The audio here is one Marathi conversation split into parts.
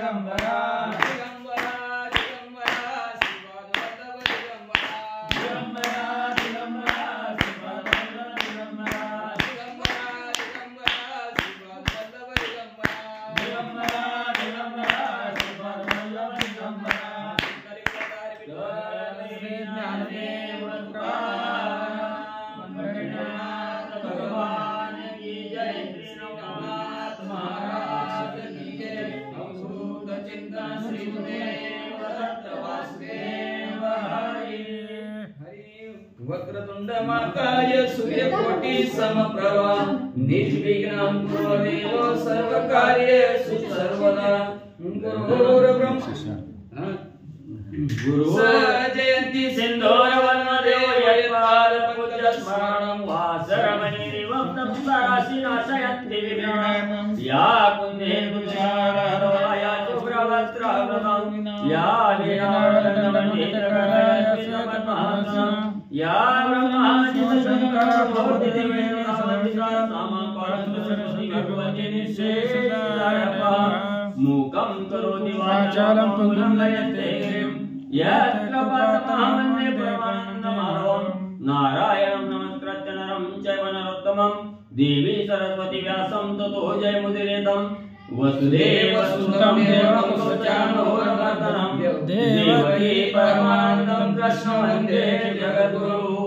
दिगंबरा वक्रतुंड महाकाय सूर्यकोटि समप्रभा निर्विघ्नं कुरु देव सर्वकार्येषु सर्वदा गुरुर्ब्रह्मा जयन्ति सिन्धोर वनदेव यत्पाद पंकज स्मरणं वासरमणिरिवं तप्तराशि नाशयन्ति विघ्नं या कुन्दे तुषारया शुभ्रवस्त्रवृतं या वीरानन्दमण्डितकरयस्वपद्मासनं या मूकं करोति वाचालं पङ्गुं लयते यत्र पद्महन्ये परमानन्दमाधवं नारायणं नमस्कृत्य नरं चैव नरोत्तमं देवी सरस्वती व्यासं ततो जयमुदीरयेतं वसुदेवसुतं देवं स्वजानोरमर्दनं देवकी परमानन्दं कृष्णं वन्दे जगद्गुरुः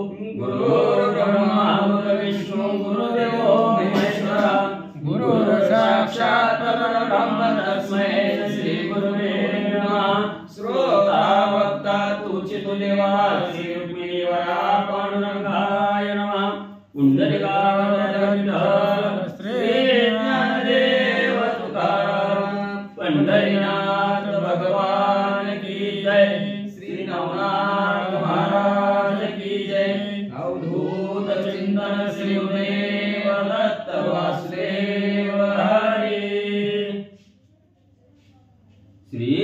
गुरुर्ब्रह्मा गुरुर्विष्णु गुरुदेवो महेश्वरः गुरुर्साक्षात् परब्रह्म तस्मै श्री गुरुवे नमः श्रोता वक्ता तुचितुदेवा श्री रुक्मिणीवरा पांडुरंगाय नमः पुंडरीकावरदविठ्ठल श्री ज्ञानदेव तुकाराम पंढरीनाथ भगवान की जय श्री नवनाथ महाराज की जय अवधूत चिंतन श्री गुरुदेव दत्त वासुदेव हरि श्री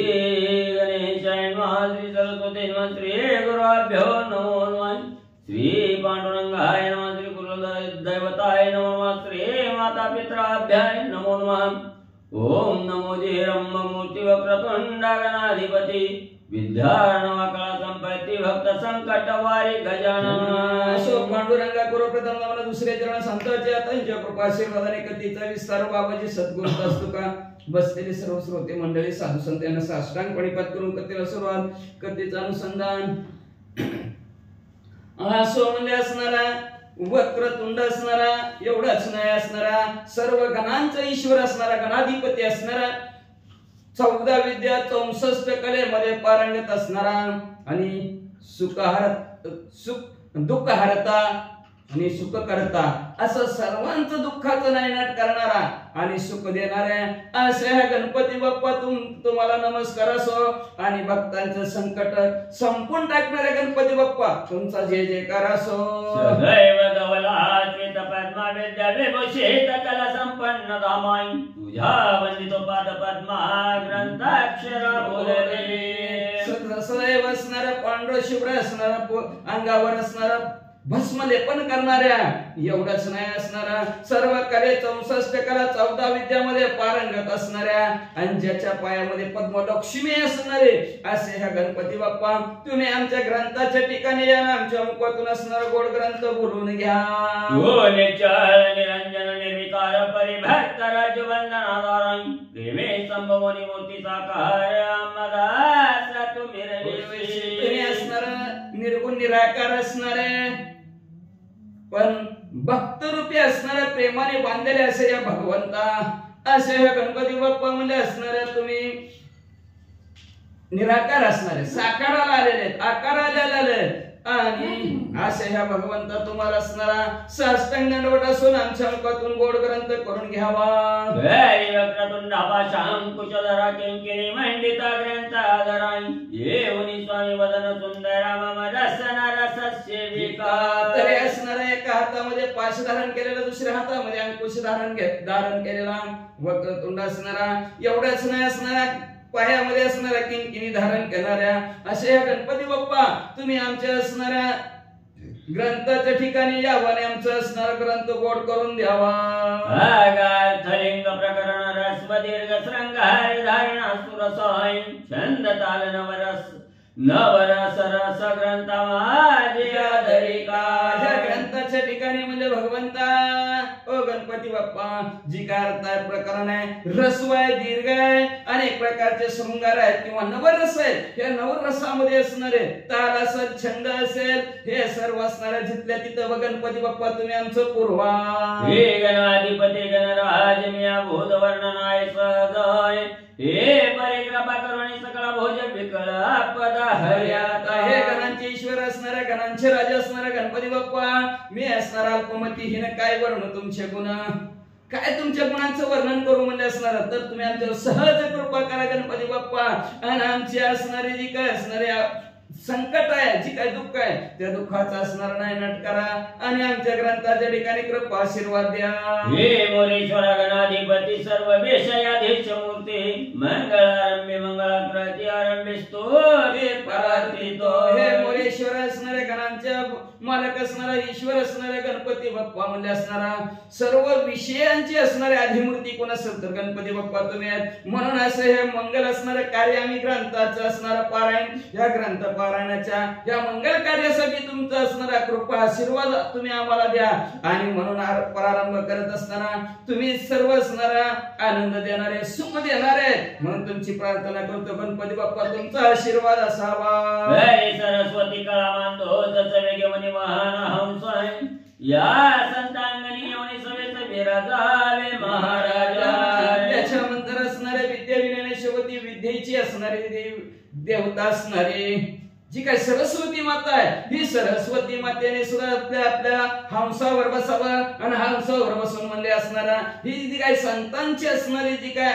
गणेशाय नमः श्री सरस्वती नमः श्री गुरुभ्यो नमो नमः श्री पांडुरंगाय नमः श्री गुरुदैवताय नमः श्री माता पितराभ्याय नमो नमः ओम नमो जयरम्म मूर्ति वक्रतुंड गणाधिपति विद्यार्णवकला संपत्ति भक्त संकट वारी गजानन अशोक पांडुरंगा गुरु प्रथम नमन दुसरे चरण संतांच्या त्यांच्या कृपाशीर्वादाने कधीचा विस्तार बाबाजी सद्गुरू दस्तुका बसलेले सर्व श्रोते मंडळी साधू संत यांना साष्टांग प्रणिपात करून कथेला सुरुवात कथेचं अनुसंधान असो म्हणजे असणारा वक्रतुंड असणारा एवढाच नाही असणारा सर्व गणांचा ईश्वर असणारा गणाधिपती असणारा 14 विद्या 64 कलेमध्ये पारंगत असणारा आणि सुख दुःख हरता आणि सुख करता असं सर्वांचं दुःखाचं नायनाट करणारा आणि सुख देणाऱ्या अशा गणपती बाप्पा तुम्हाला नमस्कार असो आणि भक्तांचं संकट संपून टाकणाऱ्या गणपती बाप्पा तुमचा जय जयकार असो सदैव धवलाश्वेत पद्मा विद्या विभूषित कला संपन्न धामाई तुझ्या वंदितो पाद पद्मा ग्रंथाक्षर बोलले सदैव असणारा पांढर शुभ्र असणारा अंगावर असणारा भस्म लेपन करणाऱ्या एवढंच नाही असणारा सर्व कले 64 कला 14 विद्यामध्ये पारंगत असणाऱ्या आणि ज्याच्या पायामध्ये पद्मलक्ष्मी असणारे असे ह्या गणपती बाप्पा तुम्ही आमच्या ग्रंथाच्या ठिकाणी या ना आमच्या मुखातून असणारा गोड ग्रंथ बोलून घ्या निरंजन निर्विकार परिभक्त राजवंदनाधाराय प्रेमे संभवनी मूर्ती साकार अमदास तुम्ही असणार निर्गुण निराकार असणारे पण भक्त रूपी असणाऱ्या प्रेमाने बांधलेले असे या भगवंता असे ह्या गणपती बाप्पा मध्ये असणाऱ्या तुम्ही निराकार असणारे साकाराला आलेले आकाराला आलेले आणि असे ह्या भगवंता तुम्हाला असणारा साष्टांग दंडवत असून आमच्या मुखातून गोड ग्रंथ करून घ्यावा कुशधरा किंकिणी मंडिता ग्रंथ आदराई येऊनी स्वामी वदन सुंदरा मम रसना रससेविका तरी असणारा एका हातामध्ये पाश धारण केलेला दुसऱ्या हातामध्ये अंकुश धारण केलेला वक्रतुंड असणारा एवढाच नाही असणारा पायामध्ये असणाऱ्या किंकिणी धारण करणाऱ्या असे ह्या गणपती बाप्पा तुम्ही आमच्या असणाऱ्या ग्रंथाच्या ठिकाणी यावा आणि आमचा असणारा ग्रंथ गोड करून द्यावा लिंग प्रकरण रस्व दीर्घ श्रृंगार धारणा सुर रसाय छंद ताल नवरस रस ग्रंथ माझे आदरिका. ह्या ग्रंथाच्या ठिकाणी म्हणजे भगवंता ओ गणपती बाप्पा जी काय अर्थ आहे प्रकरण आहे रस्व आहे दीर्घ आहे अनेक प्रकारचे शृंगार आहेत किंवा नवरस आहेत. या नवरसामध्ये असणारे ताल असेल छंद असेल हे सर्व असणारे जिथल्या तिथं गणपती बाप्पा तुम्ही आमचं पुरवा. हे गणाधिपती गणराज मिया भूत वर्णनाय सदय हे परिकृपा करुणी सकळ भोज विकळ पद हर्यात. हे गणांचे ईश्वर असणाऱ्या गणांचे राजा असणाऱ्या गणपती बाप्पा मी असणारा अल्पमती हिने काय वर्ण तुमचे गुण काय तुमच्या गुणांचं वर्णन करू म्हणजे असणार तर तुम्ही आमच्यावर सहज कृपा करा गणपती बाप्पा. आणि आमची असणारी जी काय असणारी संकट आहे जी काय दुःख आहे त्या दुःखाचा असणार नाही नट करा आणि आमच्या ग्रंथाच्या ठिकाणी कृपा आशीर्वाद द्या. हे मोरेश्वर गणाधिपती सर्व वेशयाधीश मूर्ती मंगळारंभे मंगळाकृती आरंभे स्तोत्रे परार्थितो. हे मोरेश्वर असणाऱ्या गणांच्या मालक असणारा ईश्वर असणाऱ्या गणपती बाप्पा म्हणजे असणारा सर्व विषयांची असणारे आधिमूर्ती कोण असेल तर गणपती बाप्पा तुम्ही आहेत. म्हणून असं हे मंगल असणारं कार्य आम्ही ग्रंथाचं असणारं पारायण या ग्रंथ पारायणाच्या या मंगल कार्यासाठी तुमचा असणारा कृपा आशीर्वाद तुम्ही आम्हाला द्या. आणि म्हणून प्रारंभ करत असताना तुम्ही सर्व असणारा आनंद देणारे सुख देणारे म्हणून तुमची प्रार्थना करतो गणपती बाप्पा तुमचा आशीर्वाद असावा. सरस्वती कळा मांडो वेगवनी महान हंस या संतांगणी येऊन सवेत विराजावे महाराजा. त्याच्या मंत्र असणारे विद्या विनयशवती विद्येची असणारी देवता असणारी जी काय सरस्वती माता आहे ही सरस्वती मातेने सुद्धा आपल्या हंसावर बसावं आणि हंसावर बसून म्हणले असणारा ही जी काय संतांची असणारी जी काय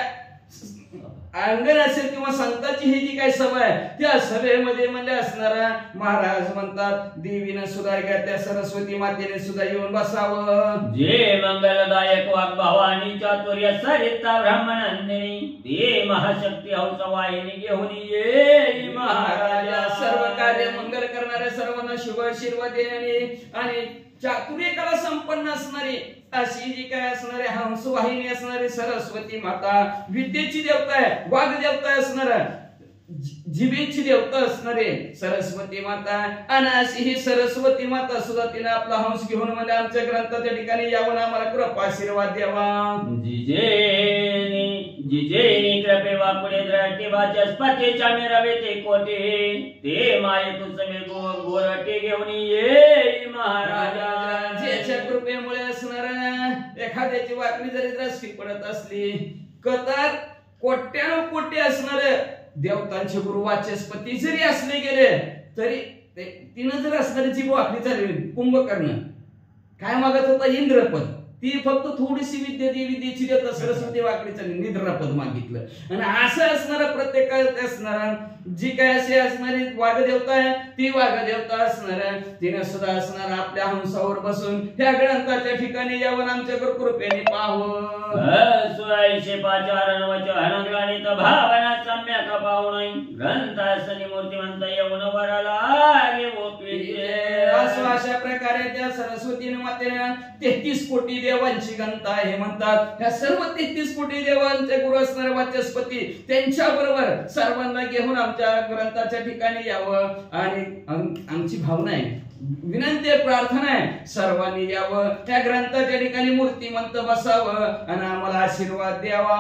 अंगण असेल किंवा संतांची ही जी काही सभा आहे त्या सभेमध्ये म्हणजे असणारा महाराज म्हणतात देवीने सुद्धा त्या सरस्वती मातेने सुद्धा येऊन बसावं. जे मंगलदायक वाग भवानी चातुर्य सरिता ब्रह्मनंदिनी ते महाशक्ती हंस वाहिनी घेऊन ये महाराजा. सर्व कार्य मंगल करणारे सर्वांना शुभ आशीर्वाद देणारे आणि चातुर्य कला संपन्न असणारी अशी जी काय असणारे हंस वाहिनी असणारी सरस्वती माता विद्येची देवता आहे वाघ देवता असणारा जिभेची देवता असणारे सरस्वती माता आणि अशी ही सरस्वती माता सुद्धा तिने आपला हंस घेऊन म्हणजे आमच्या ग्रंथाच्या ठिकाणी यावं आम्हाला कृपा आशीर्वाद द्यावा. जिजेनी कृपे वापुडे द्रष्टी वाचस्पतीच्या मिरवे ते कोटे ते माये तुझे गोरटे घेऊन ये महाराजा. ज्याच्या कृपेमुळे असणारा एखाद्याची वाकडी जरी दृष्टी पडत असली कतार कोट्यानो कोटी असणारे देवतांचे गुरु वाचस्पती जरी असले गेले तरी तिनं जर असणारी जी वाकडी झाली कुंभकर्ण काय मागत होता इंद्रपद ती फक्त थोडीशी विद्या विद्येची देवता सरस्वती वाकडीचा निद्रापद मागितलं. आणि असं असणारा प्रत्येक असणारा जी काय अशी असणारी वाघदेवता आहे ती वाघदेवता असणार तिने सुद्धा असणार आपल्या हंसावर बसून ह्या ग्रंथाच्या ठिकाणी यावं आमच्या कृपेने पाहावं. सुराईशे पाचारण वचन गणित भावना सम्यक पाहुणे ग्रंथासनी मूर्तिमंत येऊन वराला असं अशा प्रकारे त्या सरस्वतीने मातेने 33 कोटी देवांची गंता हे म्हणतात. ह्या सर्व 33 कोटी देवांचे गुरु असणारे वाचस्पती त्यांच्या बरोबर सर्वांना घेऊन आमच्या ग्रंथाच्या ठिकाणी यावं आणि आमची भावना आहे विनंती प्रार्थना आहे सर्वांनी यावं त्या ग्रंथाच्या ठिकाणी मूर्तिमंत बसावं आणि आम्हाला आशीर्वाद द्यावा.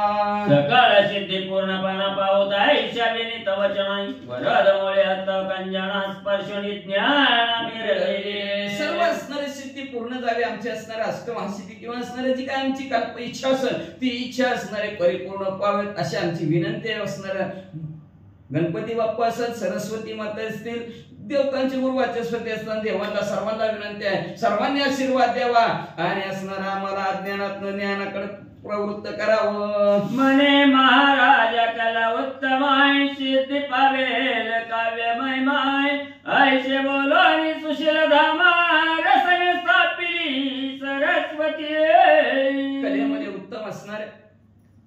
सकाळ सिद्धी पूर्णपणा पावत आईच्या विनीत वचन वरदमुळे हस्त कंजना स्पर्शनी ज्ञान मिरले सर्व असणारी सिद्धी पूर्ण झाली आमची असणारी अष्टमहासिद्धी किंवा असणारी जी काय आमची इच्छा असेल ती इच्छा असणारे परिपूर्ण पावेत अशी आमची विनंती असणाऱ्या गणपती बाप्पा असतात सरस्वती माता असतील देवतांचे गुरु वाचस्पती असतात देवांना सर्वांना विनंती आहे सर्वांनी आशीर्वाद द्यावा आणि असणारा आम्हाला अज्ञानात ज्ञानाकडे प्रवृत्त करावं. मने महाराजा कला उत्तमाय सिद्धी पावेल काव्य महिमाय ऐसे बोलोनी सुशील धामा रसने स्थापिली सरस्वती. कलेमध्ये उत्तम असणारे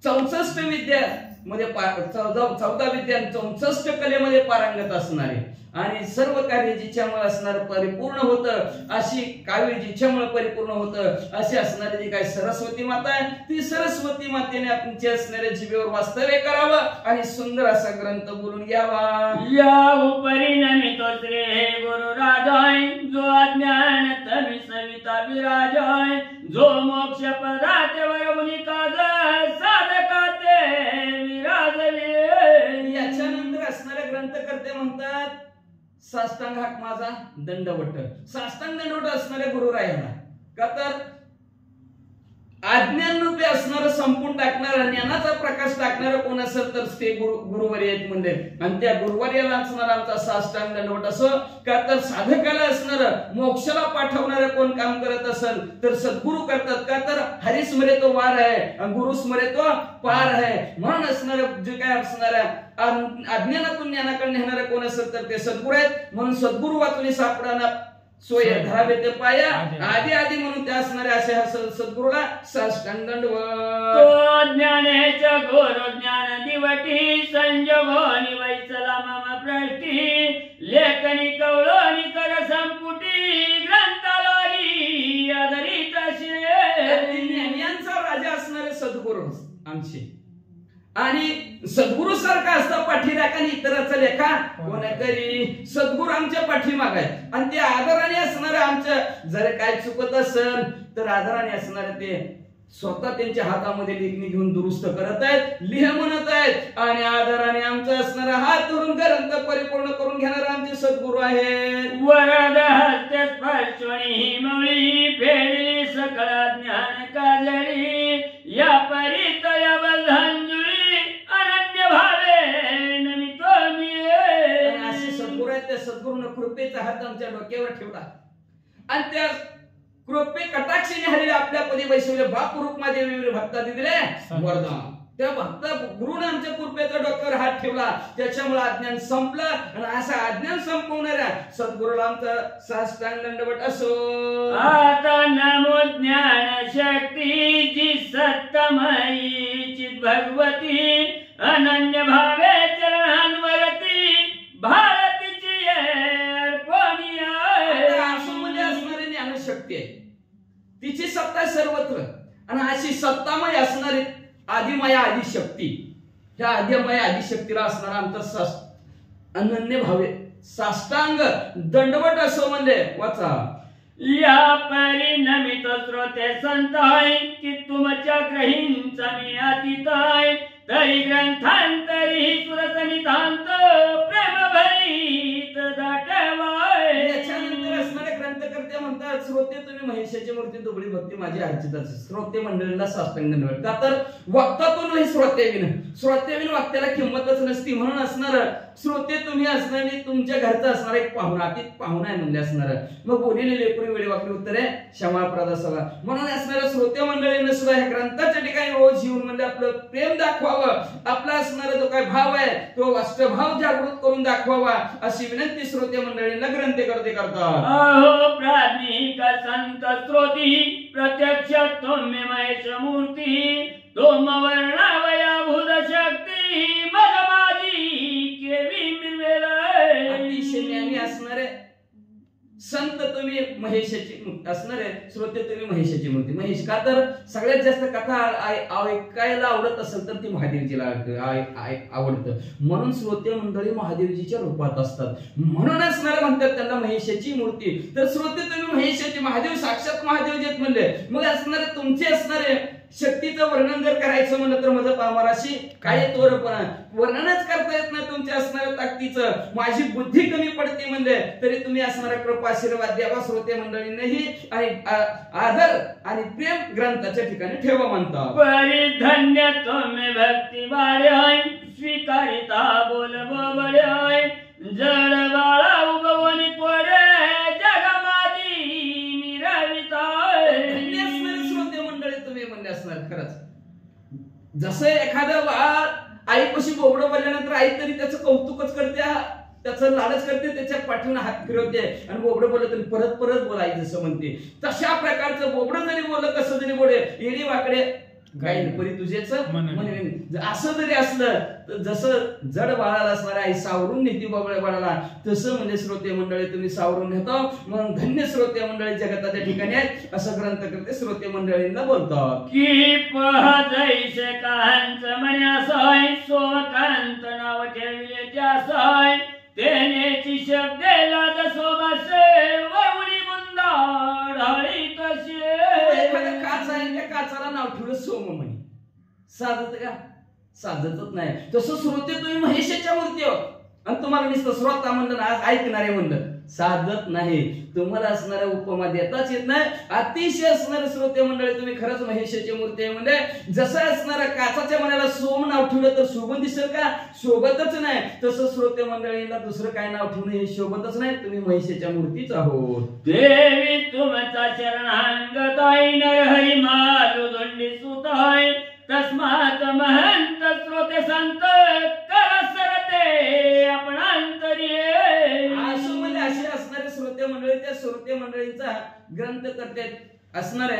64 विद्या मध्ये 14 विद्या 64 कलेमध्ये पारंगत असणारे आणि सर्व कार्य जिच्यामुळे असणार परिपूर्ण होतं, अशी काव्य जिच्यामुळे परिपूर्ण होतं अशी असणारी जी काय सरस्वती माता आहे, ती सरस्वती मातेने आपल्या असणाऱ्या जीवेवर वास्तव्य करावं आणि सुंदर असा ग्रंथ बोलून घ्यावा. या उपरिणमितो श्री गुरु राजाय, जो अज्ञान तमी सविता विराजाय, जो मोक्ष पदाते वरमुनी काज साधकाते विराजले. याच्यानंतर असणारे ग्रंथकर्ते म्हणतात साष्टांग हाक माझा दंडवट. साष्टांग दंडवट असणारे गुरुरायाला, का तर अज्ञान रूपे असणारं संपून टाकणारं ज्ञानाचा प्रकाश टाकणारं कोण असेल तर ते गुरुवर्य आहेत म्हणजे. आणि त्या गुरुवर्याला असणारा आमचा साष्टांग दंडवट असो, का तर साधकाला असणारं मोक्षाला पाठवणारं कोण काम करत असेल तर सद्गुरु करतात. का तर हरिस्मरे तो वार आहे आणि गुरुस्मरे तो पार आहे. म्हणून असणारं जे काय असणाऱ्या अज्ञानातून ज्ञानाकडे नेणारे कोण असेल तर ते सद्गुरू आहेत. म्हणून सद्गुरु वाचून सापडाना सोय धरावे ते पाया आधी आधी म्हणून त्या असणाऱ्या अशा सद्गुरूला साष्टांग दंडवट. ज्ञानेच्या घोर ज्ञान दिवटी संजोनी वैचला मम प्रष्टी, लेखनी कवळणी कर संपुटी ग्रंथालागी आदरित ज्ञानियांचा राजा असणारे सद्गुरू आमचे. आणि सद्गुरु सारखा असता पाठीराखा आणि इतराचा लेखा कोणतरी. सद्गुरू आमच्या पाठीमाग आहे आणि ते आदराने असणारे आमच्या जर काय चुकत असेल तर आदराने असणारे ते स्वतः त्यांच्या हातामध्ये लेखणी घेऊन दुरुस्त करत आहेत, लिह म्हणत आहेत आणि आदराने आमचा असणारा हात धरून ग्रंथ परिपूर्ण करून घेणारे आमचे सद्गुरू आहेत. वरद हस्ते स्पर्शणी मौळी फेडली सकळ ज्ञान काजळी, या परित या बंधंजुळी अनन्य भावे नमितो मी. असे सद्गुरू आहेत. त्या सद्गुरूने कृपेचा हात आमच्या डोक्यावर ठेवला आणि त्या कृपे कटाक्षाने हरिले आपल्या पदी वैशिवले बापू रुक्मादेवी भक्ता दिले वरदान. त्या भक्त गुरुने आमच्या कृपेचा डोक्यावर हात ठेवला, त्याच्यामुळे अज्ञान संपलं आणि असा अज्ञान संपवणाऱ्या सद्गुरूला आमचा साष्टांग दंडवट असो. आता नमो ज्ञान शक्ती जी सत्तमयी चित भगवती, अनन्य भावे चरणांवरती भारतीची अर्पणी आहे. आसुमध्ये असणारी ज्ञानशक्ती आहे, तिची सत्ता सर्वत्र आणि अशी सत्तामय असणारी आदिमाया आदिशक्ती, ह्या आदिमाया आदिशक्तीला असणारा आमचा अनन्य भावे साष्टांग दंडवट असो म्हणले वाचा. या परिणमित श्रोते संताय, की तुमच्या ग्रहींचा मी अतीत आहे, तरी ग्रंथांतरी सुरसनितांत प्रेम भरीत दाटवाय. याच्यानंतर असणारे ग्रंथकर्ते म्हणतात श्रोते तुम्ही महेशाची मूर्ती दुबळी भक्ती माझी अर्चिताच. श्रोते मंडळीला साष्टांग दंडवट. का तर वक्तातून नाही श्रोतेविन वक्त्याला किंमतच नसती. म्हणून असणार श्रोते तुम्ही असणार आणि तुमच्या घरचा असणार एक पाहुणा, अतिथ पाहुणा आहे म्हणजे असणार. मग बोलिले लेकरी वेळी वाकडी उत्तरे क्षमाप्रद असावा. म्हणून असणाऱ्या श्रोते मंडळींना सुद्धा ह्या ग्रंथाच्या ठिकाणी रोज जीवन म्हणजे आपलं प्रेम दाखवावं, आपला असणारा जो काय भाव आहे तो वास्तवभाव जागृत करून दाखवावा अशी विनंती श्रोते मंडळींना ग्रंथकर्ते करतात. अहो प्राज्ञिक संत श्रोती, प्रत्यक्ष तुम्ही महेश मूर्ती, तुम वर्णावया भूत शक्ती मग माझी केवी मिळवेल. अतिशय ज्ञानी असणारे संत तुम्ही महेशाची असणारे श्रोते तुम्ही महेशाची मूर्ती. महेश का तर सगळ्यात जास्त कथा ऐकायला आवडत असेल तर ती महादेवजीला आवडतं. म्हणून श्रोते मंडळी महादेवजीच्या रूपात असतात. म्हणून असणारे म्हणतात त्यांना महेशाची मूर्ती. तर श्रोते तुम्ही महेशाची, महादेव साक्षात महादेवजी आहेत म्हणले. मग असणारे तुमचे असणारे शक्तीचं वर्णन जर करायचं म्हणलं तर माझं पामराशी काय तोरपणा वर्णनच करता येत नाही तुमच्या असणाऱ्या ताकदीचं. माझी बुद्धी कमी पडते म्हणले तरी तुम्ही असणारा कृपा आशीर्वाद द्यावा श्रोते मंडळींनाही आणि आदर आणि प्रेम ग्रंथाच्या ठिकाणी ठेवा म्हणतात. परिधन्य तुम्ही भक्ती वाढ्याय, स्वीकारिता बोल बोबड्याय, जड बाळा उगवणी कोडे जग माझी मिरविताय. श्रोते मंडळी तुम्ही म्हणले असणार. खरंच जसं एखादं बाळ आईपाशी बोबडं बोलल्यानंतर आई तरी त्याचं कौतुकच करते, त्याचं लालच करते, त्याच्या पाठीवर हात फिरवते आणि बोबडं बोललं तरी परत परत बोलाय जसं म्हणते. तशा प्रकारचं बोबडं जरी बोललं कसं जरी बोले येडी वाकडे गायन परी तुझेच म्हणेन. असं जरी असलं तर जसं जड बाळाला असणाऱ्या आई सावरून नेती बाळाला, तसं म्हणजे श्रोते मंडळी तुम्ही सावरून नेतो. म्हणून धन्य श्रोते मंडळी जगताच्या ठिकाणी आहेत असं ग्रंथ करते श्रोते मंडळींना बोलतात की पहजैसे कांच म्हण्यासय सोमकांत नाव ठेविले त्यासय तेनेची शब्देला जसोबासे वरुणी बुंदा ढाळी कसे. एखादा काच आहे त्या काचाला नाव ठेवलं सोम म्हणे. साधत का? साधतच नाही. तसं श्रोते तुम्ही महेशाच्या मूर्ती हो आणि तुम्हाला नुसतं श्रोता म्हणलं आज ऐकणारे म्हणलं साधत नाही. तुम्हाला असणाऱ्या उपमा देताच येत नाही. अतिशय असणारे श्रोते मंडळी तुम्ही खरंच महेशाची मूर्ती आहे म्हणजे जसं असणाऱ्या काचाच्या मनाला सोम नाव ठेवलं तर शोभून दिसेल का? शोभतच नाही. तसं श्रोते मंडळींना दुसरं काय नाव ठेवणं हे शोभतच नाही. तुम्ही महेशाच्या मूर्तीच आहोत. देवी तुमचा चरणांगताई नरहरी मालू दोंडी सुताय तस्मात महंत श्रोते संत कर सरते आपणांतरी. असं म्हणजे असे असणारे श्रोते मंडळी त्या श्रोते मंडळींचा ग्रंथ करतात असणारे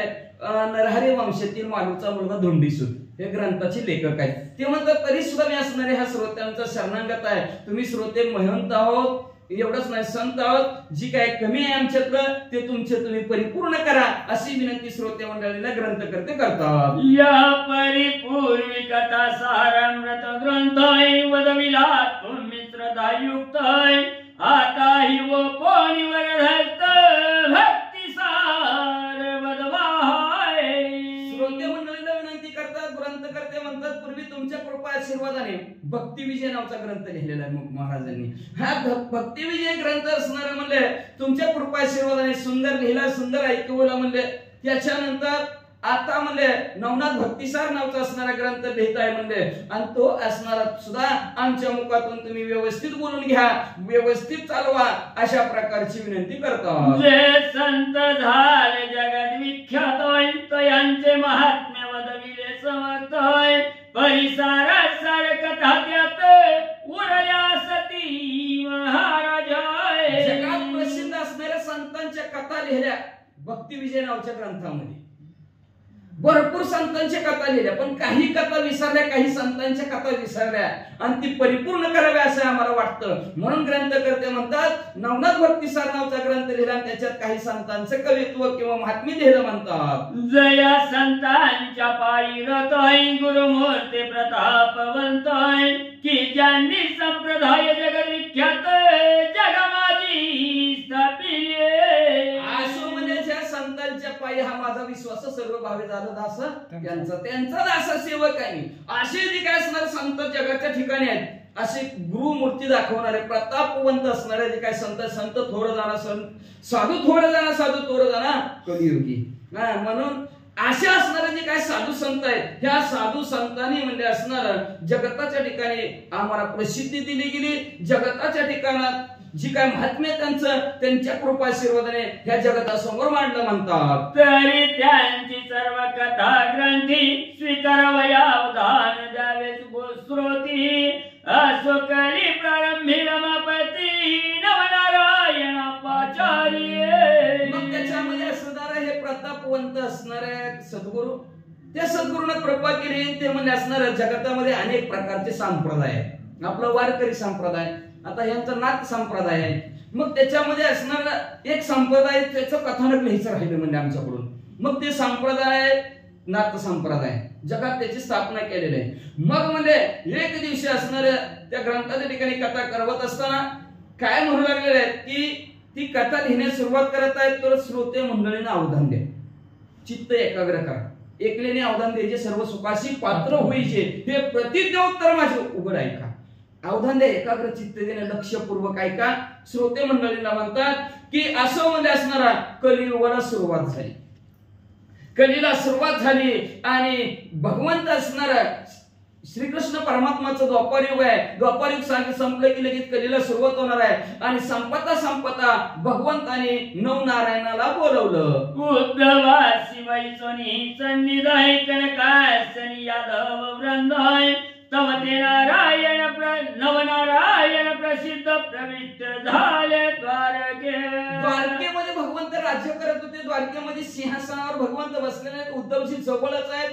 नरहरी वंशातील मालूचा मुलगा धोंडीसूत हे ग्रंथाचे लेखक आहेत. ते म्हणतात तरी सुद्धा मी असणारे ह्या श्रोत्यांचा शरणागत आहे. तुम्ही श्रोते महंत आहोत एवढंच नाही संत आहोत. जी काय कमी आहे आमच्यातलं ते तुमचे तुम्ही परिपूर्ण करा अशी विनंती श्रोते मंडळीला ग्रंथकर्ते करतात. या परिपूर्वी कथा सारामृत ग्रंथ वदविला तुम्ही श्रद्धायुक्त आता ही वो कोणी वरधस्त भक्ती सार वदवाय. श्रोते मंडळीला विनंती करतात ग्रंथकर्ते म्हणतात पूर्वी तुमच्या कृपा आशीर्वादाने भक्ती विजय नावाचा ग्रंथ लिहिलेला आहे मुख महाराजांनी. हा भक्ती विजय ग्रंथ असणार म्हणले तुमच्या कृपा आशीर्वादाने सुंदर लिहिला सुंदर ऐकवला म्हणले. त्याच्यानंतर आता म्हणले नवनाथ भक्तिसार नावाचा असणारा ग्रंथ लिहित आहे म्हणले आणि तो असणारा सुद्धा आमच्या मुखातून तुम्ही व्यवस्थित बोलून घ्या व्यवस्थित चालवा अशा प्रकारची विनंती करतात. जे संत झाले जगत विख्यात यांचे महात्म्य वदविले समर्थ परिसारा सार कथा त्यात उरल्या सती महाराज. जगात प्रसिद्ध असणाऱ्या संतांच्या कथा लिहिल्या भक्ती विजय नावाच्या ग्रंथामध्ये. भरपूर संतांच्या कथा लिहिल्या पण काही कथा विसरल्या काही संतांच्या कथा विसरल्या आणि ती परिपूर्ण कराव्या असं आम्हाला वाटतं. म्हणून ग्रंथकर्ते म्हणतात नवनाथ भक्तिसार नावाचा ग्रंथ लिहिला आणि त्याच्यात काही संतांचं कवित्व किंवा महात्म्य लिहिलं म्हणतात. जया संतांच्या पायी रतय गुरुमूर्ती प्रतापवंतय की ज्यांनी संप्रदाय जगत विख्यात जगमाजी स्थापिले. असो म्हणजे ज्या संतांच्या पायी हा माझा विश्वास सर्व भावे झाला दास त्यांचा दास सेवक आहे. असे जे काय असणार संत जगाच्या ठिकाणी आहेत असे गुरुमूर्ती दाखवणारे प्रतापवंत असणारे जे काय संत थोडं जाणार साधू थोडं जाणार साधू थोडं जाणार कलियुगी. म्हणून असे असणारे जे काय साधू संत आहेत ह्या साधू संतांनी म्हणजे असणार जगताच्या ठिकाणी आम्हाला प्रसिद्धी दिली गेली. जगताच्या ठिकाणात जी काय महात्म्य त्यांच्या कृपा आशीर्वादाने ह्या जगतासमोर मांडलं म्हणतात. तरी त्यांची सर्व कथा ग्रंथी स्वीकारावया उदान द्यावे श्रोती असोकली प्रारंभी रमापती नवनारायणापाचार्य. मग त्याच्यामध्ये असणारे हे प्रतापवंत असणारे सद्गुरू त्या सद्गुरूने कृपा केली. ते म्हणजे असणाऱ्या जगतामध्ये अनेक प्रकारचे संप्रदाय आहेत. आपला वारकरी संप्रदाय आता यांचा नाथ संप्रदाय आहे. मग त्याच्यामध्ये असणारा एक संप्रदाय त्याचं कथानक लिहायचं राहिलं म्हणजे आमच्याकडून. मग ते संप्रदाय नाथ संप्रदाय जगात त्याची स्थापना केलेली आहे. मग म्हणजे एक दिवशी असणाऱ्या त्या ग्रंथाच्या ठिकाणी कथा करवत असताना काय म्हणू लागलेले आहेत की ती कथा लिहिण्यास सुरुवात करत आहेत तर श्रोते मंडळींना अवधान द्या चित्त एकाग्र करा एकलेने अवधान द्यायचे सर्व सुखाशी पात्र होईचे हे प्रतिज्ञोत्तर माझे उघड ऐका. अवधान द्या एकाग्र चित्त देणे लक्षपूर्वक ऐका. श्रोते मंडळींना म्हणतात की असं म्हणजे असणारा कलियुगाला सुरुवात झाली. कलीला सुरुवात झाली आणि भगवंत असणारा श्रीकृष्ण परमात्माचं द्वापार युग आहे. द्वापार युग संपलं की लगेच कलीला सुरुवात होणार आहे आणि संपता भगवंताने नवनारायणाला बोलवलं. उद्धवासी वैसोनी सन्निधाय कनकासनी यादव वृंदाय तव ते नारायण नवनारायण प्रसिद्ध प्रविष्ट झाले द्वारके. द्वारकेमध्ये भगवंत राज्य करत होते. द्वारकेमध्ये सिंहासनावर भगवंत बसलेले आहेत. उद्धवजी जवळच आहेत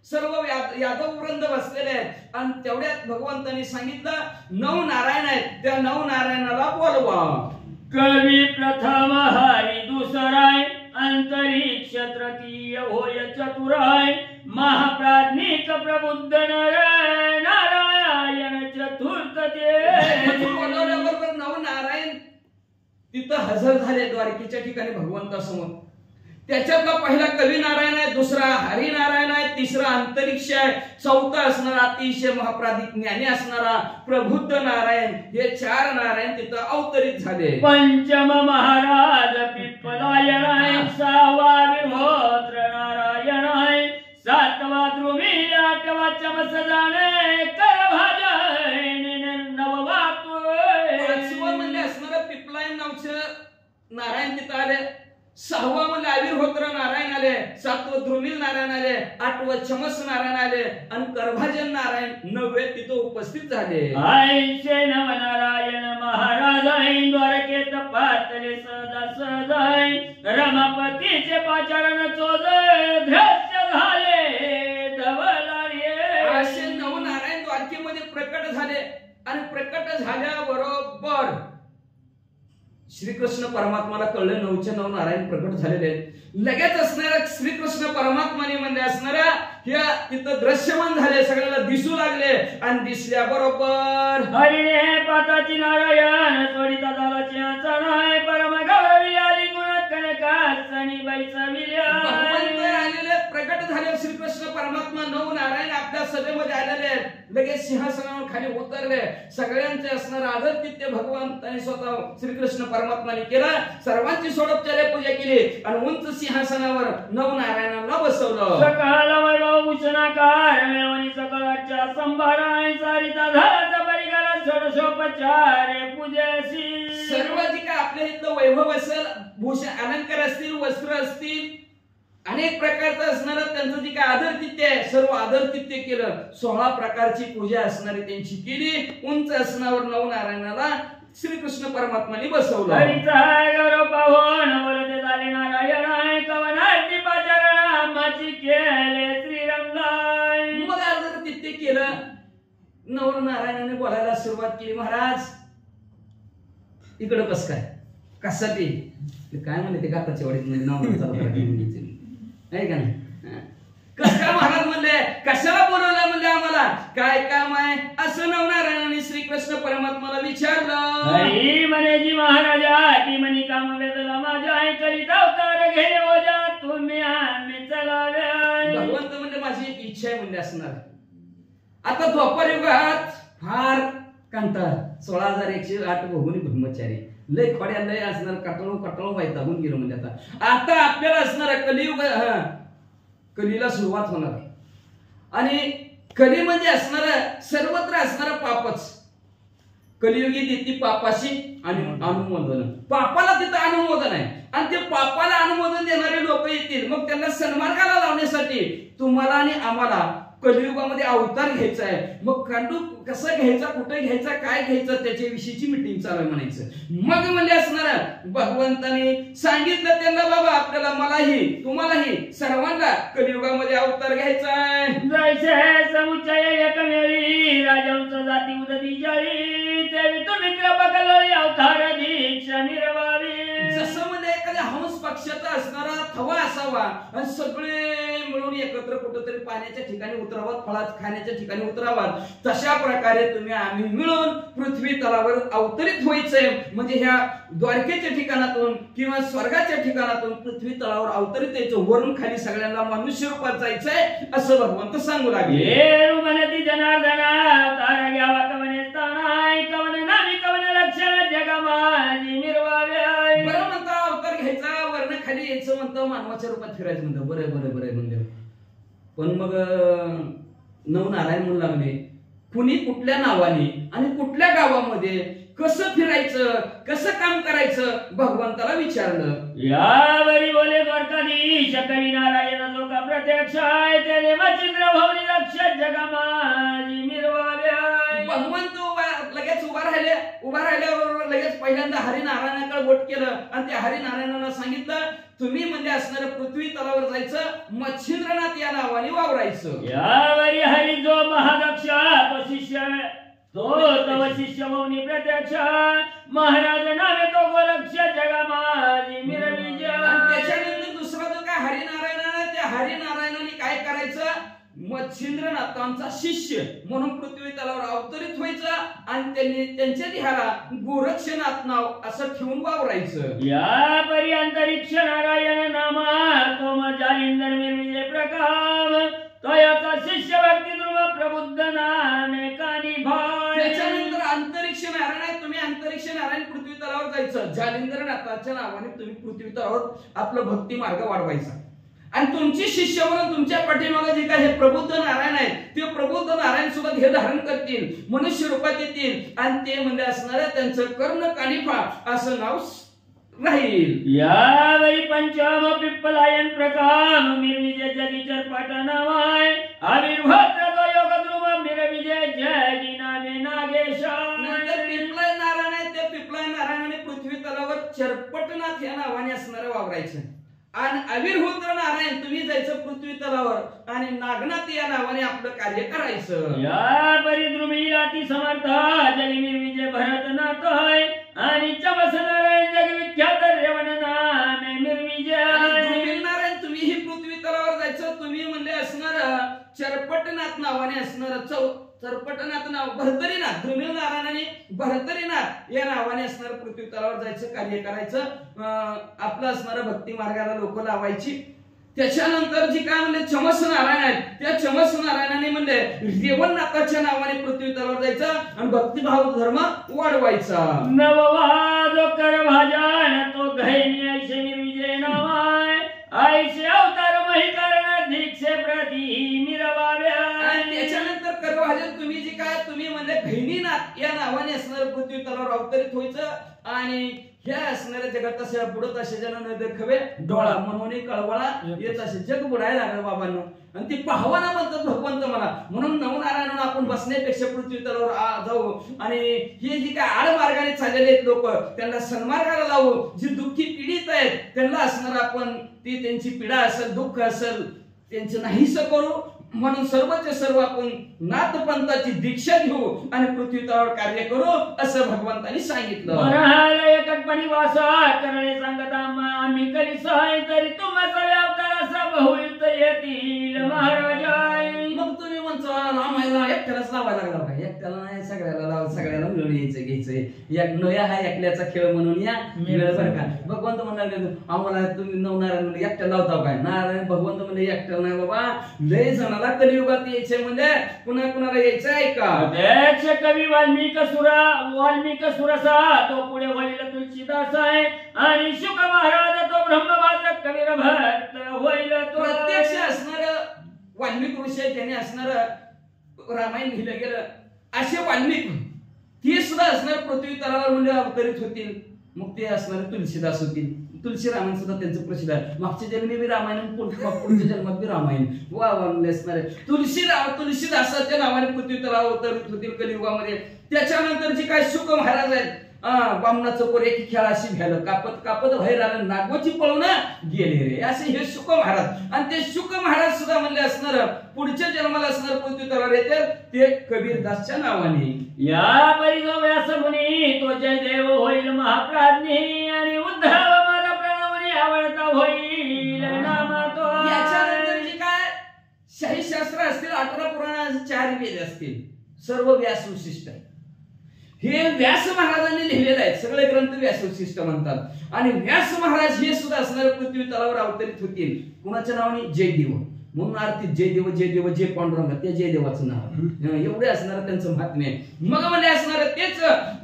सर्व यादव वृंद बसलेले आहेत आणि तेवढ्यात भगवंतांनी सांगितलं 9 नारायण आहेत, त्या 9 नारायणाला बोलवा. कवी प्रथम हरी दुसराय अंतरिक्ष तृतीय होय चतुराय महाप्राज्ञिक प्रबुद्ध नारायण चतुर्थ ते. बोलवल्याबरोबर 9 नारायण तिथं हजर झाले द्वारकेच्या ठिकाणी भगवंतासमोर. त्याच्यातला पहिला कवी नारायण आहे, दुसरा हरिनारायण आहे, तिसरा अंतरिक्ष आहे, चौथा असणारा अतिशय महाप्राधिक ज्ञानी असणारा प्रबुद्ध नारायण. हे 4 नारायण तिथं अवतरित झाले. पंचम महाराज पिप्पलायन आहे, 6वा विहोत्र नारायण आहे, 7वा द्रुमी, 8वा चमस जाणे कर भाजन 9वा तू. 5वं म्हणजे असणारं पिपलायन नावचं नारायण तिथं आले, 6वा म्हणजे आविर्होत्र नारायण आले, 7वं द्रुमिल नारायण आले, 8वं चमस नारायण आले आणि करभाजन नारायण 9वे तिथं उपस्थित झाले. 89 नारायण महाराज आहे, द्वारकेत पातले सदा सदाय रमापतीचे पाचारण चोज धृष्य झाले धवलारे. असे 9 नारायण द्वारकेमध्ये प्रकट झाले आणि प्रकट झाल्याबरोबर श्रीकृष्ण परमात्माला कळलं 9चे 9 नारायण प्रकट झालेले आहेत. लगेच असणाऱ्या श्रीकृष्ण परमात्माने म्हणजे असणाऱ्या ह्या तिथं दृश्यमान झाले, सगळ्याला दिसू लागले आणि दिसल्याबरोबर हरिणे पाताची नारायण सोडिता झाला चिंचा नाही परम गौरवी आली गुण कनकासनी बैसा विल्या. भगवंत आलेले प्रकट झाले श्रीकृष्ण परमात्मा 9 नारायण आपल्या सभेमध्ये आलेले आहेत. लगेच सिंहासनावर खाली उतरले. सगळ्यांचे असणारं आदर तिथे भगवंताने स्वतः श्रीकृष्ण परमात्माने केला. सर्वांची सोडोपचार्य पूजा केली आणि उंच सिंहासनावर 9 नारायणांना बसवलं. सकाळ वैभव भूषणाकार मिळवणी सकळाच्या संभाराय सारिता झाला परिकाला षोडशोपचार पूजेसी. सर्व जे काय आपल्या इथलं वैभव असेल, भूषण अलंकार असतील, वस्त्र असतील, अनेक प्रकारचं असणारं त्यांचं जे काय आदरतिथ्य आहे, सर्व आदरतिथ्य केलं. 16 प्रकारची पूजा असणारी त्यांची केली. उंच असणावर 9 नारायणाला श्रीकृष्ण परमात्माने बसवलं. हरीचा गौरव पाहून बोलते झाले नारायण आहे कवनाची पाचारण माची केले श्रीरंगाय. मग आदरतिथ्य केलं. 9 नारायणाने बोलायला सुरुवात केली. महाराज इकडं कस काय, कशासाठी काय म्हणे ते गाताच्या वाडीत म्हणजे नाव आहे का नाही. कस काय महाराज म्हणले, कशाला बोलवलं म्हणले, आम्हाला काय काम आहे असं 9 नारायणाने श्रीकृष्ण परमात्माला विचारलं. हरी म्हणे जी महाराजा की म्हणी काम वेदला माझ्या आहे करीत अवतार घे ओजा तुम्ही आम्ही चलावे. भगवंत म्हणजे माझी एक इच्छा आहे म्हणजे असणार. आता द्वापर युगात फार कंटाळ 16,108 भोगुनी ब्रह्मचारी लय खोड्या लय असणार, कटाळू वैतागून गेलो म्हणजे आता आपल्याला असणार कलियुग. कलीला सुरुवात होणार आणि कली म्हणजे असणार सर्वत्र असणारा पापच. कलियुगी देती पापाशी आणि अनुमोदन. पापाला तिथं अनुमोदन आहे आणि ते पापाला अनुमोदन देणारे लोक येतील. मग त्यांना सन्मार्गाला लावण्यासाठी तुम्हाला आणि आम्हाला कलियुगामध्ये अवतार घ्यायचा आहे. मग कांडू कसं घ्यायचा, कुठे घ्यायचा, काय घ्यायचं त्याच्याविषयीची मिटिंग चालू आहे म्हणायचं. मग म्हणजे असणार भगवंताने सांगितलं त्यांना, बाबा आपल्याला मलाही तुम्हालाही सर्वांना कलियुगामध्ये अवतार घ्यायचा आहे. जैसे समुच्चय एकमेवी राजवंश जाती उदती जळी तेवी तुम्ही कृपा कलोळी अवतार दीक्षा निर्वावी. जसं म्हणजे एखाद्या हंस पक्षाचा असणारा थवा असावा आणि सगळे मिळून एकत्र कुठेतरी पाण्याच्या ठिकाणी उतरावात, फळात खाण्याच्या ठिकाणी उतरावात, तशा प्रकारे तुम्ही आम्ही मिळून पृथ्वी तलावर अवतरित व्हायचंय. म्हणजे ह्या द्वारकेच्या ठिकाणातून किंवा स्वर्गाच्या ठिकाणातून पृथ्वी तलावर अवतरित यायचं, वरून खाली सगळ्यांना मनुष्य रूपात जायचंय असं भगवंत सांगू लागले. म्हणती जनार्दना अवतार घ्यावा कवने स्थानाय कवने नामी कवने लक्षण जगा माझी निर्वावे. बरं म्हणतो अवतार घ्यायचा, वर्ण खाली यायचं म्हणतो, मानवाच्या रूपात फिरायचं म्हणतो. बरं म्हणलं. पण मग 9 नारायण म्हणू लागले. कुणी कुठल्या नावाने आणि कुठल्या गावामध्ये कसं फिरायचं, कसं काम करायचं भगवंताला विचारलं. यावरी बोले द्वारकाधीश कवी नारायण जो का प्रत्यक्ष आहे तेने मचिंद्र भवनी लक्ष जगा माझी निर्वावे. भगवंत लगेच उभा राहिले उभा राहिल्याबरोबर लगेच पहिल्यांदा हरिनारायणाकडे बोट केलं आणि त्या हरिनारायणाला सांगितलं तुम्ही म्हणजे असणाऱ्या पृथ्वी तलावर जायचं मच्छिंद्रनाथ या नावाने वावरायचं. यावरी हरी जो महादक्ष तो शिष्य तो तव शिष्य मौनी प्रत्यक्ष महाराज नामे तो गोरक्ष जगा माझी मिरविजय. त्याच्यानंतर दुसरा जो काय हरिनारायणाने त्या हरिनारायणाने काय करायचं मच्छिंद्रनाथांचा शिष्य म्हणून पृथ्वी तलावर अवतरित व्हायचं आणि त्यांनी त्यांच्या देहाला गोरक्षनाथ नाव असं ठेवून वावरायचं. या परी अंतरिक्ष नारायण नामा तो जालिंदर निर्विजय प्रकाम तो याचा शिष्य भक्ती ध्रुव प्रबुद्ध नामे कानी भाय. त्याच्यानंतर अंतरिक्ष नारायण आहे तुम्ही अंतरिक्ष नारायण पृथ्वी तलावर जायचं जालिंद्रनाथाच्या नावाने तुम्ही पृथ्वी तलावर आपलं भक्ती मार्ग वाढवायचा आणि तुमची शिष्य म्हणून तुमच्या पाठीमागे जे काय हे प्रबुद्ध नारायण आहेत ते प्रबुद्ध नारायण सुद्धा हे धारण करतील मनुष्य रूपात येतील आणि ते म्हणजे असणाऱ्या त्यांचं कर्ण कानिफा असं नाव राहील. यावेळी पंचम पिप्पलायन प्रकाम मिरविजय जगीचर पाटनावाय आविर्भात तो योग ध्रुव मिरविजय जगी नामे नागेश. नंतर पिपलाय नारायण आहे ते पिपलाय नारायणाने पृथ्वी तलावर चरपटनाथ या नावाने असणारं वावरायचं आणि अविर्भूत्र नारायण तुम्ही जायचं पृथ्वी तलावर आणि नागनाथ या नावाने आपलं कार्य करायचं. या परी द्रुमील अति समर्थ जगमीर विजय भरतनाथ आणि चमस नारायण जगविख्यात रेवण नामे मिरविजय. द्रुमिल नारायण तुम्ही ही पृथ्वी तलावर जायचं तुम्ही म्हणजे असणार चरपटनाथ नावाने असणार चरपटनाथ नाव भरतरीनाथ द्रुमिल नारायणाने भरतरीनाथ या नावाने असणार पृथ्वी तलावर जायचं कार्य करायचं आपलं असणार भक्ती मार्गाला लोक लावायची. त्याच्यानंतर जी काय म्हणले चमस नारायण आहेत त्या चमस नारायणाने म्हणले रेवणनाथाच्या नावाने पृथ्वी तलावर जायचं आणि भक्तिभाव धर्म वाढवायचा. नववाद कर भाजन तो घैनी ऐसे निर्विजय नावाय ऐसे अवतार महिकरण दीक्षे प्रती मिरवाव्या. आणि त्याच्यानंतर करभाजन तुम्ही जी काय तुम्ही म्हणजे घैनीनाथ या नावाने असणार पृथ्वी तलावर अवतरित व्हायचं आणि ह्या असणाऱ्या जगात तशा बुडत असे जण न देखवे डोळा म्हणून कळवळा येत असे जग बुडायला लागलं बाबांनो आणि ती पाहवाना म्हणतात भगवंत मला म्हणून नवनारायण आपण बसण्यापेक्षा पृथ्वी तलावर जाऊ आणि हे जी काय आडमार्गाने चाललेले आहेत लोक त्यांना सन्मार्गाला लावू जी दुःखी पीडित आहेत त्यांना असणार आपण ती त्यांची पीडा असेल दुःख असेल त्यांचं नाहीस करू म्हणून सर्वचे सर्व आपण नाथपंथाची दीक्षा घेऊ आणि पृथ्वी तलावर कार्य करू असं भगवंतांनी सांगितलं. एकटपणी वासा करणे सांगता आम्ही करी सहाय तरी तुम्हा सगळ्या अवताराचा बहुयुक्त येतील महाराजाय. मग तुम्ही म्हणता रामायला एकट्यालाच लावायला लागला काय एकट्याला नाही सगळ्याला लाव सगळ्याला मिळून यायचं घ्यायचंय एक नया हा एकल्याचा खेळ म्हणून या मिळेल बरं का. भगवंत म्हणाले आम्हाला तुम्ही नवनारायण एकट्या लावता काय नारायण भगवंत म्हणजे एकट्याला नाही बाबा लय जणाला कलियुगात यायचे म्हणजे कुणा कुणाला यायचं आहे का. अध्यक्ष कवी वाल्मिक सुरसा तो पुढे होईल तुलसीदास आहे आणि शुक महाराज तो ब्रह्मवाचक कवीर भक्त होईल तो. प्रत्यक्ष असणार वाल्मिक ऋषी त्याने असणार रामायण लिहिलं गेलं असे वाल्मिक ते सुद्धा असणार पृथ्वी तलावर म्हणजे अवतरित होतील मग ते असणार तुलसीदास होतील. तुलसी रामायण सुद्धा त्यांचं प्रसिद्ध आहे मागच्या जन्मी बी रामायण पुढच्या जन्मात बी रामायण वा असणार आहे. तुलसीदासाच्या नावाने पृथ्वी तलावर अवतरित होतील कलियुगामध्ये. त्याच्यानंतर जी काय शुक महाराज आहेत बामणाचं पोर एकी खेळाशी घ्यायला कापत कापत बाहेर आलं नागवाची पळून गेले रे असे हे शुक महाराज आणि ते शुक महाराज सुद्धा म्हणले असणार पुढच्या जन्माला असणार पृथ्वी तलावर येते ते कबीरदासच्या नावाने. या परी जो व्यास मुनी तो जयदेव होईल महाप्राज्ञी आणि उद्धव माझा प्रणवनी आवडता होईल नामा तो. याच्यानंतर जी काय शाही शास्त्र असतील 18 पुराण 4 वेद असतील सर्व व्यास विशिष्ट हे व्यास महाराजांनी लिहिलेलं आहे सगळे ग्रंथ व्यास विशिष्ट म्हणतात आणि व्यास महाराज हे सुद्धा असणारे पृथ्वी तलावर अवतरित होतील कुणाच्या नावाने जयदेव म्हणून आरती जयदेव जय पांडुरंग त्या जयदेवाचं नाव एवढे असणार त्यांचं महात्म्य आहे. मग म्हणजे असणार तेच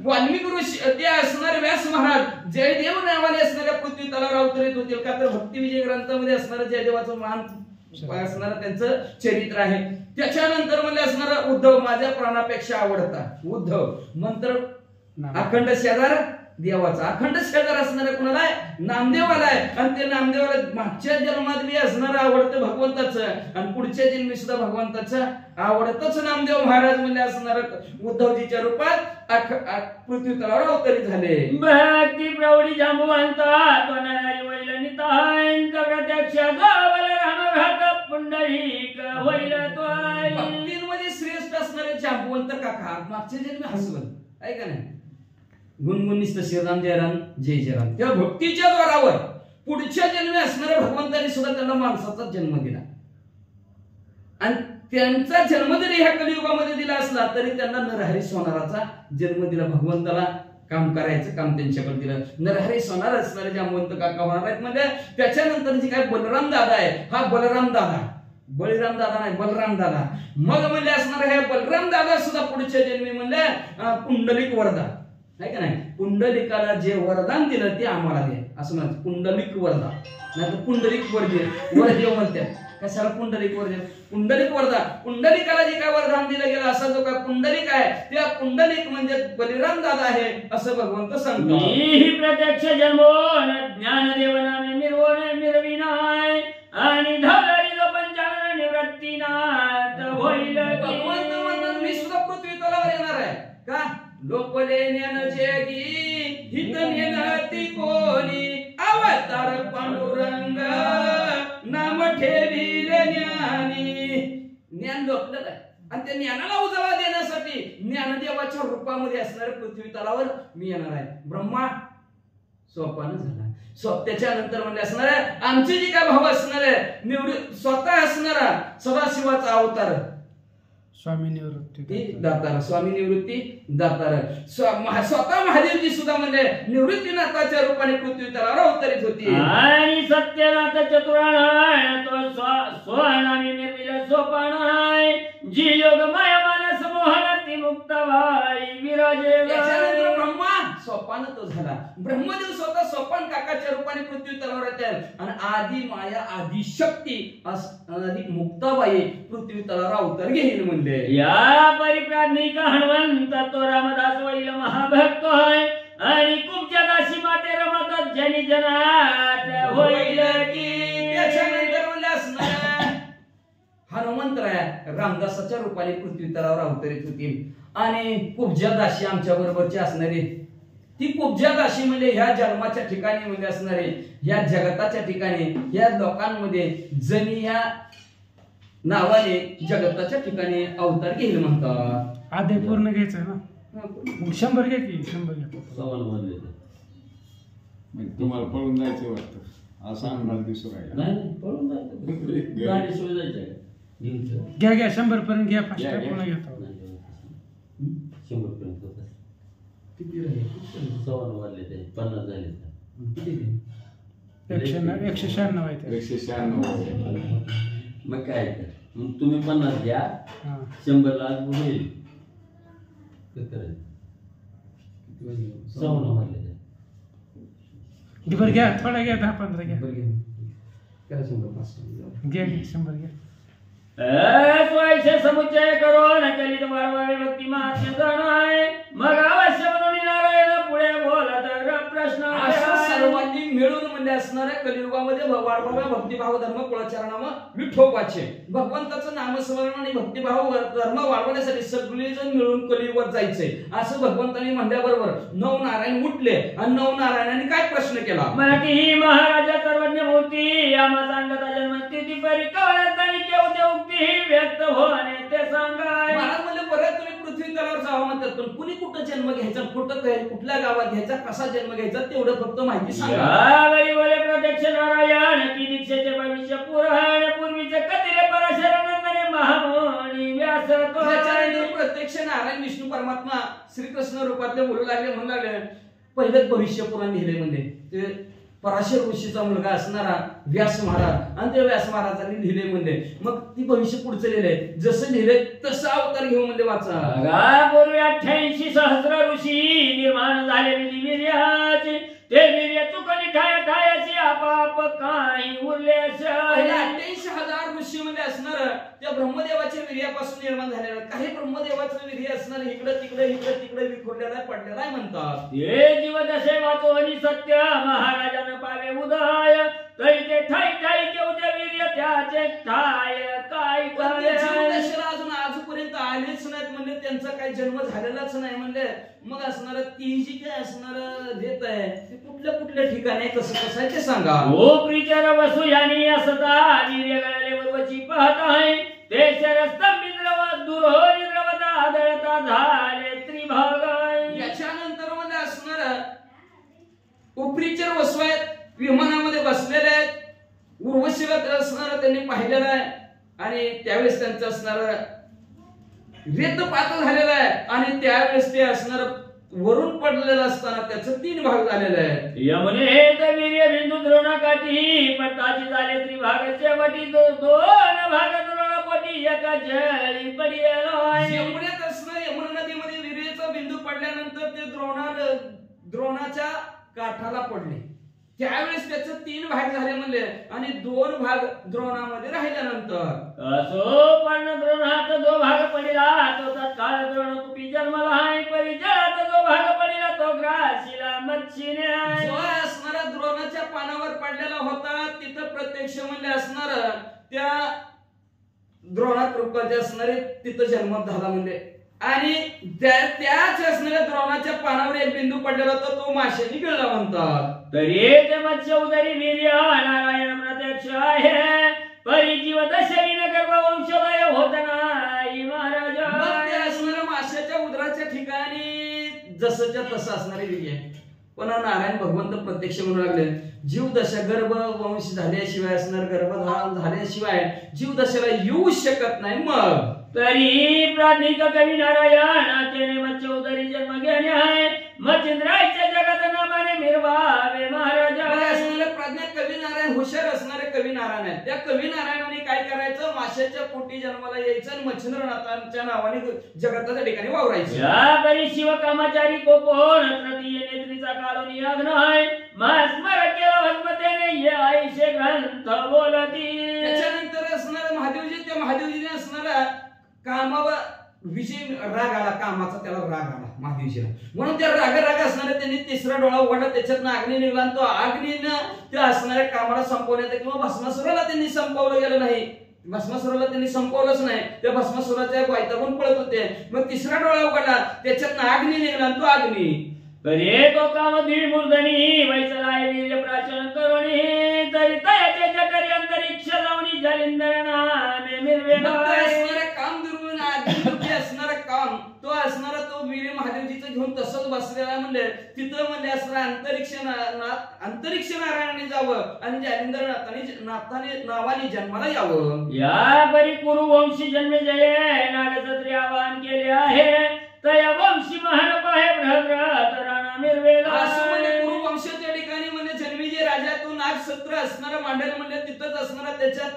वाल्मिक ऋषी ते असणारे व्यास महाराज जयदेव नावाने असणाऱ्या पृथ्वी तलावर अवतरित होतील का तर भक्ती विजय ग्रंथामध्ये असणारं जयदेवाचं महान असणार त्यांचं चरित्र आहे. त्याच्यानंतर म्हणजे असणार उद्धव माझ्या प्राणापेक्षा आवडता उद्धव मंत्र अखंड शेजार देवाचा अखंड शेजार असणारा कुणाला आहे? नामदेवाला आहे. आणि ते नामदेवाला मागच्या जन्मात बी असणारं आवडतं भगवंताचं आणि पुढच्या जन्मी सुद्धा भगवंताचं आवडतच नामदेव महाराज म्हणजे असणार उद्धवजीच्या रूपात पृथ्वी तलावर अवतरित झाले. भक्ती प्रौढी जांबुवंता तो नरारी वैल नितांत प्रत्यक्ष बलराम घात पुंडलिक वैल त्वाई. भक्तींमध्ये श्रेष्ठ असणारे जांबुवंत काका मागच्या जन्मी हसवत आहे का नाही? गुणगुणिस्त श्रीराम जय राम जय जय राम. त्या भक्तीच्या द्वारावर पुढच्या जन्मी असणाऱ्या भगवंतांनी सुद्धा त्यांना माणसाचा जन्म दिला आणि त्यांचा जन्म जरी ह्या कलियुगामध्ये दिला असला तरी त्यांना नरहरी सोनाराचा जन्म दिला. भगवंताला काम करायचं काम त्यांच्याकडे दिलं. नरहरी सोनार असणारे जांबुवंत काका होणार आहेत. म्हणजे त्याच्यानंतर जी काय बलराम दादा आहे हा बलराम दादा, बळीराम दादा नाही बलराम दादा. मग म्हणजे असणार हे बलराम दादा सुद्धा पुढच्या जन्मी म्हणजे पुंडलिक वरदान नाही का नाही? पुंडलिकाला जे वरदान दिलं ते आम्हाला दे असं म्हणतात. पुंडलिक वरदान नाही तर पुंडलिक वरदेव म्हणतात. कशाला पुंडलिक वरदेव? पुंडलिक वरदान. पुंडलिकाला जे काय वरदान दिलं गेलं असा जो काय पुंडलिक आहे त्या पुंडलिक म्हणजे बलिराम दादा आहे असं भगवंत सांगतो. ही प्रत्यक्ष जन्मोन ज्ञानदेव नामे निर्वोन मिरविनाय आणि धवरी जो पंचानन निवृत्तीनाथ होईल. भगवंत म्हणतात मी सुद्धा पृथ्वी तलावर येणार आहे का? लोपले ज्ञान जगी हित नेनती कोणी अवतार पांडुरंग नाम ठेवील ज्ञानी. ज्ञान लोकलं आहे आणि त्या ज्ञानाला उजाळा देण्यासाठी ज्ञानदेवाच्या रूपामध्ये असणाऱ्या पृथ्वी तलावर मी येणार आहे. ब्रह्मा सोपान झाला. त्याच्यानंतर म्हणजे असणार आमचे जे काय भाव असणार आहे स्वतः असणारा सदाशिवाचा अवतार स्वामी निवृत्ती दातार, स्वामी निवृत्ती दातार. स्वतः महादेवजी सुद्धा म्हणजे निवृत्तीनाथाच्या रूपाने पृथ्वी तलावर अवतरित होती. आणि सत्यनाथ चतुराणाय तो स्वनामी निर्मिल सोपानाय जी योग माया मानस मोहनाती मुक्तवाई विराजे. त्याच्यानंतर ब्रह्मा सोपान तो झाला. ब्रह्मदेव स्वतः सोपान काकाच्या रूपाने पृथ्वी तलावर येतात आणि आदी माया आदी शक्ती आदी मुक्ताबाई पृथ्वी तलावर अवतार घेईल म्हणले. या परिप्राज्ञिक हनुमंत तो रामदास वैल महाभक्त होय आणि कुब्जा दासी माते रमत जनी जनात होईल की. त्याच्यानंतर म्हणले असणार हनुमंतराया रामदासाच्या रूपाने पृथ्वी तलावर अवतरित होतील आणि कुब्जा दासी आमच्या बरोबरची असणारी ती कुब्जा दासी म्हणजे ह्या जन्माच्या ठिकाणी म्हणजे असणारे ह्या जगताच्या ठिकाणी ह्या लोकांमध्ये जनी ह्या नावाने जगताच्या ठिकाणी अवतार घेईल म्हणतात. आधी पूर्ण घ्यायचं ना 100 घ्या की 100 घ्या. तुम्हाला पळून जायचं वाटतं असा अंदाज दिसू राहिला. नाही पळून जायचं गाडी सोय जायचं घ्या घ्या 100 पर्यंत घ्या. फास्ट पुन्हा घेतो 100 पर्यंत किती राहिले? 100 वाजले ते 50 झाले. किती? 196 आहे. 196. मग काय मग तुम्ही 50 घ्या 100 ला होईल. बरं घ्या थोडा घ्या 10-15 घ्या. घ्या 100 घ्या 100 घ्या. स्वयं समुच्चय करो न कलित वाढवावे भक्ती महात्म्य जाणाय मग अवश्य म्हणून नारायण पुढे बोलत प्रश्न. अशा सर्वांनी मिळून म्हणजे असणाऱ्या कलियुगामध्ये वाढवाव्या भक्तिभाव धर्म कुळाचरणाम विठोबाचे भगवंताचं नामस्मरण आणि भक्तिभाव धर्म वाढवण्यासाठी सगळेजण मिळून कलियुगात जायचंय असं भगवंतांनी म्हणल्याबरोबर 9 नारायण उठले आणि 9 नारायणांनी काय प्रश्न केला? मराठी ही महाराजा सर्वज्ञ मूर्ती आम्हा सांगता जन्मती ती परिकवळतानी केव देवती व्यक्त होणे ते सांगाय. महाराज म्हणजे बरं तुम्ही पृथ्वी तलावर जावं म्हणतात पण कुणी कुठं जन्म घ्यायचा कुठं कुठल्या गावात घ्यायचा कसा जन्म घ्यायचा तेवढं फक्त माहिती सांगा. बोले प्रत्यक्ष नारायण की दीक्षेचे भविष्य पुराण पूर्वीचे कथिले पराशरानंदने महामुनी व्यास. त्याच्यानंतर प्रत्यक्ष नारायण विष्णू परमात्मा श्रीकृष्ण रूपातले बोलू लागले म्हणू लागले पहिलेच भविष्य पुराण लिहिले म्हणजे ते पराशर ऋषीचा मुलगा असणारा व्यास महाराज आणि त्या व्यास महाराजांनी लिहिले म्हणजे मग ती भविष्य पुढचं लिहिले जसं लिहिले तसं अवतार घेऊ म्हणजे वाचा. पूर्वी 88 सहस्र ऋषी निर्माण झाले वीर्याचे ते वीर्य चुकली ठायाची आपाप काही उरले. 88,000 ऋषी मध्ये असणार त्या ब्रह्मदेवाचे वीर्यापासून निर्माण झालेला, काही ब्रह्मदेवाचं वीर्य असणार इकडं तिकडे विखुरलेला आहे, पडलेला आहे म्हणतात. हे जीव जसे वाचोनी सत्य महाराजानं पावे उदय, तरी ते ठाई ठाई केवढे वीर्य त्याचे ठाय काय पण ते जीव करे. दशेला अजून आजपर्यंत आलेच नाहीत म्हणले, त्यांचा काही जन्म झालेलाच नाही म्हणले. मग असणार ती जी काय असणार देत आहे ते कुठल्या ठिकाणी कसं आहे ते सांगा. ओ प्रिचर वसु यानी असता वीर्य गळले वरवची पाहत आहे, ते शरस्तंभित द्रव दुरोही द्रवता आदळता झाले त्रिभाग. याच्यानंतर मध्ये असणार उपरीचर वसू आहेत, विमानामध्ये बसलेले आहेत, उर्वशीला असणार त्यांनी पाहिलेलं आहे. आणि त्यावेळेस त्यांचं असणार रेत पातळ झालेलं आहे, आणि त्यावेळेस ते असणार वरून पडलेलं असताना त्याचं 3 भाग झालेले आहेत. यमुने ते वीर्य बिंदू द्रोणाकाठी पटाची झाले त्रिभागाचे वटी, दोन भाग द्रोणापोटी एका जळी पडिलो. यमुनेत असणार यमुना नदीमध्ये वीर्याचा बिंदू पडल्यानंतर ते द्रोणाच्या काठाला पडले. त्यावेळेस त्याचे 3 भाग झाले म्हणले, आणि 2 भाग द्रोणामध्ये राहिल्यानंतर असो पण द्रोणात जो भाग पडिला तो तत्काळ द्रोणकुपी जन्मला आहे, परिजनात जो भाग पडिला तो ग्रासीला मच्छीने आहे. जो असणारा द्रोणाच्या पानावर पडलेला होता तिथं प्रत्यक्ष म्हणले असणार त्या द्रोणात रूपाचे असणारे तिथं जन्म झाला म्हणले. आणि त्याच असणाऱ्या द्रोणाच्या पानावर एक बिंदू पडलेला होता, तो माशाने गिळला म्हणतात. तरी ते मत्स्य उदरी वीर्य नारायण प्रत्यक्ष आहे, परिजीव दशविन गर्भवंशोदय होत नाही महाराज. मग ते असणाऱ्या माशाच्या उदराच्या ठिकाणी जसंच्या तसं असणारे वीर्य आहे. पण नारायण भगवंत प्रत्यक्ष म्हणू लागले, जीव दशा गर्भवंश झाल्याशिवाय असणार गर्भधारण झाल्याशिवाय जीव दशेला येऊ शकत नाही. मग तरी प्राज्ञिक कवी नारायण त्याने मत्स्य उदरी जन्म घेणे आहे, मच्छिंद्राच्या जगत नामाने मिरवावे महाराज. प्रज्ञा कवी नारायण हुशार असणारे कवी नारायण आहेत. त्या कवी नारायणाने काय करायचं, माशाच्या पोटी जन्माला यायचं आणि मच्छिंद्रनाथांच्या नावाने जगताच्या ठिकाणी वावरायचं. या परी शिव कामाचारी कोपोन तृतीय नेत्रीचा काळून याग्न आहे, स्मर केला भस्मतेने ये आईशे ग्रंथ बोलती. त्याच्यानंतर असणारा महादेवजी, त्या महादेवजीने असणारा कामावर विषय राग आला, कामाचा त्याला राग आला महादेवजीला, म्हणून त्या राग असणाऱ्या त्यांनी 3रा डोळा उघडला, त्याच्यातनं अग्नी निघाला, तो अग्नीनं त्या असणाऱ्या कामाला संपवण्याचा किंवा भस्मासुराला त्यांनी संपवलं गेलं नाही. भस्मासुराला त्यांनी संपवलंच नाही, त्या भस्मासुराच्या वैतागून पळत होते. मग 3रा डोळा उघडला, त्याच्यातनं अग्नी निघाला, तो अग्नी तरी तो काम दीड मूर्धनी वैसलाय वीर्य प्राचन करुणी, तरी तयाचे जठरी अंतरिक्ष जाऊनी जलिंदर नामे मिरवेला. काम दुर्गुण असणारा काम तो असणारा तो वीर महादेवजीचं घेऊन तसंच बसलेला म्हणले. तिथं म्हणले असणारा अंतरिक्ष नारायणाने जावं आणि जालिंदर नाथाने नावाने जन्माला यावं. या परी कुरुवंशी जन्मजय नागसत्री आवाहन केले आहे, तया वंशी महान पाहे बृहद्रथ राणा मिरवेला. असं म्हणजे कुरुवंशाच्या ठिकाणी म्हणजे जन्मीजे राजा तो नागसत्र असणारा मांडल म्हणजे तिथंच असणारा त्याच्या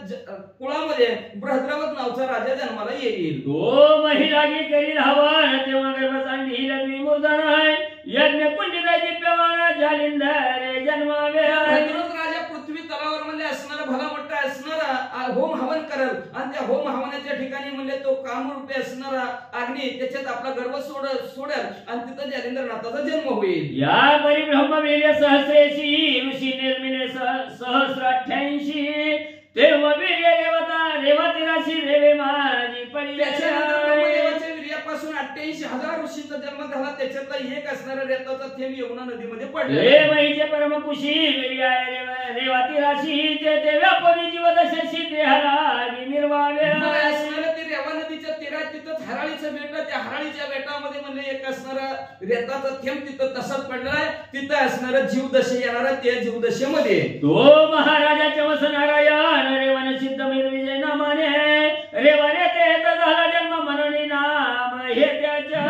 कुळामध्ये बृहद्रवत नावचा राजा जन्माला येईल. तो महिलागी करील हवन तेव्हा गर्भसांडी लग्नी मूर्धन आहे, यज्ञ कुंडित दिप्यमान जालिंदर जन्मावे. राजा पृथ्वी तलावर म्हणजे असणारा भला मोठा असणारा होम हवन करल, आणि त्या होम हवनाच्या ठिकाणी म्हणजे तो कामरूपी असणारा अग्नी त्याच्यात आपला गर्भ सोडेल आणि तिथं जालिंदरनाथाचा जन्म होईल. या परी ब्रह्मवीर्य सहस्रेशी ऋषी निर्मिने सहस्राठ्यांशी, तेव्हा वीर्य रेवती राशी रेवे माझी पडी. त्याच्यानंतर ब्रह्मदेवाच्या वीर्यापासून 88,000 ऋषींचा जन्म झाला, त्याच्यातला एक असणारा रेताचा थेंब यमुना नदीमध्ये पडला. हे महिचे परमकुशी वीर्य रेवती राशी, ते व्यापरी जीवदशेशी देहाला निर्वावे. ते रेवा नदीच्या तीरात तिथं हराळीचं बेट, त्या हराळीच्या बेटामध्ये म्हणजे एक असणारा रेताचा थेंब तिथं तसाच पडलेला आहे. तिथं असणारा जीवदशे येणारा त्या जीवदशेमध्ये तो महाराजाच्या वसनारायण रेवन सिद्ध विजय नामाने रेवाने ते झाला जन्म म्हणून नाम हे त्याच्या.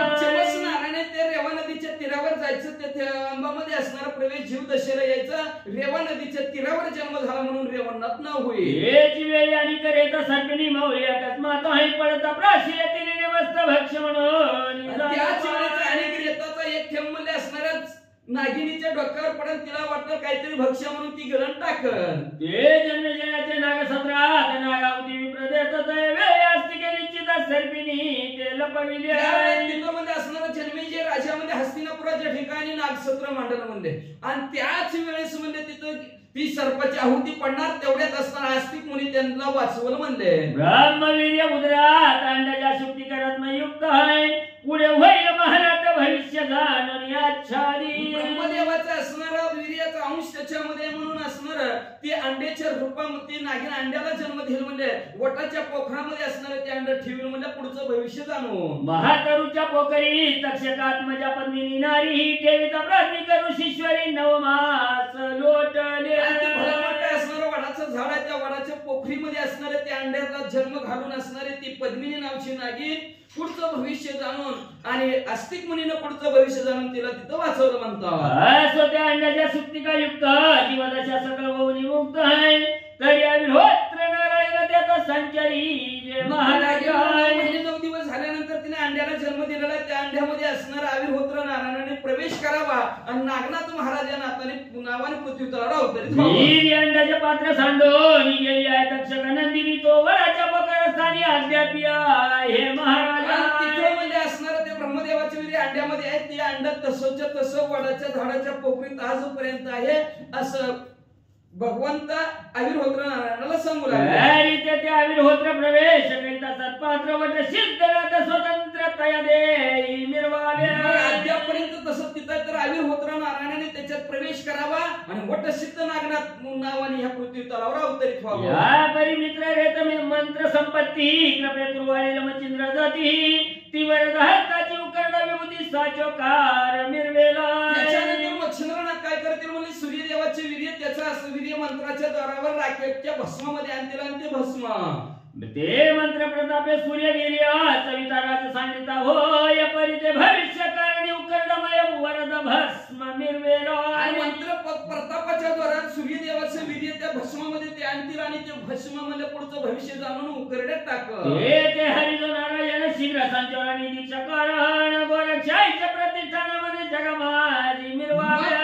नारायण ते रेवा नदीच्या तीरावर जायचं, तेथे अंबामध्ये असणारा प्रवेश जीवदशेला यायचा, रेवा नदीच्या तीरावर जन्म झाला म्हणून रेवनाथ नाव होईल. हेची वेळी आणि करेत सर्पिणी मौली अकस्मात आहे पडता प्राशी तिने वस्त भक्ष म्हणून. त्याच वेळेचा अनेक रेताचा एक थेंब मध्ये असणाऱ्या नागिनीच्या डोक्यावर पडेल, तिला वाटतं काहीतरी भक्ष्य म्हणून ती गळण टाकन. ते जन्मजयाचे नागसत्रात नागावती विप्रदेत वेळी अस्तिके निश्चित सर्पिणी ते लपविले तिथं मध्ये असणारं जन्मेजय राजामध्ये हस्तिनापुराच्या ठिकाणी नागसत्र मांडलं म्हणले आणि त्याच वेळेस म्हणजे तिथं ती सर्पाची आहुती पडणार तेवढ्यात असताना आस्तिक मुनी त्यांना वाचवलं म्हणले. ब्रह्मवीर्य उदरात अंडाच्या शुद्धीकरण युक्त आहे पुढे होईल महाराज भविष्य जाणून आच्छादी. ब्रह्मदेवाचं असणारं वीर्याचा अंश त्याच्यामध्ये म्हणून असणार ते अंड्याच्या रूपामध्ये नागिन अंड्याला जन्म देईल म्हणजे वटाच्या पोखरामध्ये असणार ते अंड ठेवून म्हणजे पुढचं भविष्य जाणून. महातरुच्या पोखरी तक्षकात्मजा पत्नी नारी ठेविता प्रार्थी करू शिश्वरी नवमास लोटले. असणारं वडाचं झाड आहे त्या वडाच्या पोखरीमध्ये असणारे त्या अंड्याला जन्म घालून असणारे ती पद्मिनी नावची नागिन पुढचं भविष्य जाणून आणि आस्तिक मुनीनं पुढचं भविष्य जाणून तिला तिथं वाचवलं म्हणतात. त्या अंड्याच्या सुप्तिका युक्त जीवनाच्या सकल बहुनी मुक्त आहे तरी अविहोत्र नारायण त्याचा संचारी जे महाराज 9 दिवस झाल्यानंतर तिने अंड्याला जन्म दिलेला त्या अंड्यामध्ये असणारा अविहोत्र नारायणाने प्रवेश करावा आणि नागनाथ महाराज या नावाने पृथ्वी तळावर अवतरित व्हावं. अंड्याचे पात्र सांडून गेली आहे तक्षक नंदिनी तो वराच्या पकारस्थानी अद्यापी आहे महाराज. तिथं म्हणजे असणारं ते ब्रह्मदेवाचे वीर्य अंड्यामध्ये आहे ते अंड तसंच्या तसं वडाच्या झाडाच्या पोखरीत आजपर्यंत आहे असं भगवंत अविर्होत्र नारायणाला सांगू लागले. ते अविर्होत्र प्रवेश करिता सत्पात्र वट सिद्धनाथ स्वतंत्र तया देई मिरवावे. अद्यापर्यंत तसं तिथं तर अविर्होत्र नारायणाने त्याच्यात प्रवेश करावा आणि वट सिद्ध नागनाथ नावाने ह्या पृथ्वी तलावर अवतरित व्हावं. या परिमित्र रेत मंत्र संपत्ती कृपे कुरवाळी लमचिंद्र जाती ती वरदहस्ताची उकर्ण विभूती साचोकार मिरवेला. त्याच्यानंतर मग चंद्रनाथ काय करतील म्हणजे सूर्यदेवाचे वीर्य त्याचा वीर्य मंत्राच्या द्वारावर राकेटच्या भस्मामध्ये आणतील आणि ते भस्म ते मंत्र प्रतापे सूर्यवीर्य सविताराज सांगिता होय परी ते भविष्य कारणी उकर्णमय वरद भस्म मिरवेला. आणि मंत्र प्रतापाच्या द्वारा सूर्यदेवाचे वीर्य त्या भस्मामध्ये ते आणतील आणि ते भस्म म्हणजे पुढचं भविष्य जाणून उकरड्यात टाकल. ते हरिजो नारायण शीघ्र संचरणी दीक्षा कारण गोरक्षाईच्या प्रतिष्ठानामध्ये जगमाजी मिरवावे.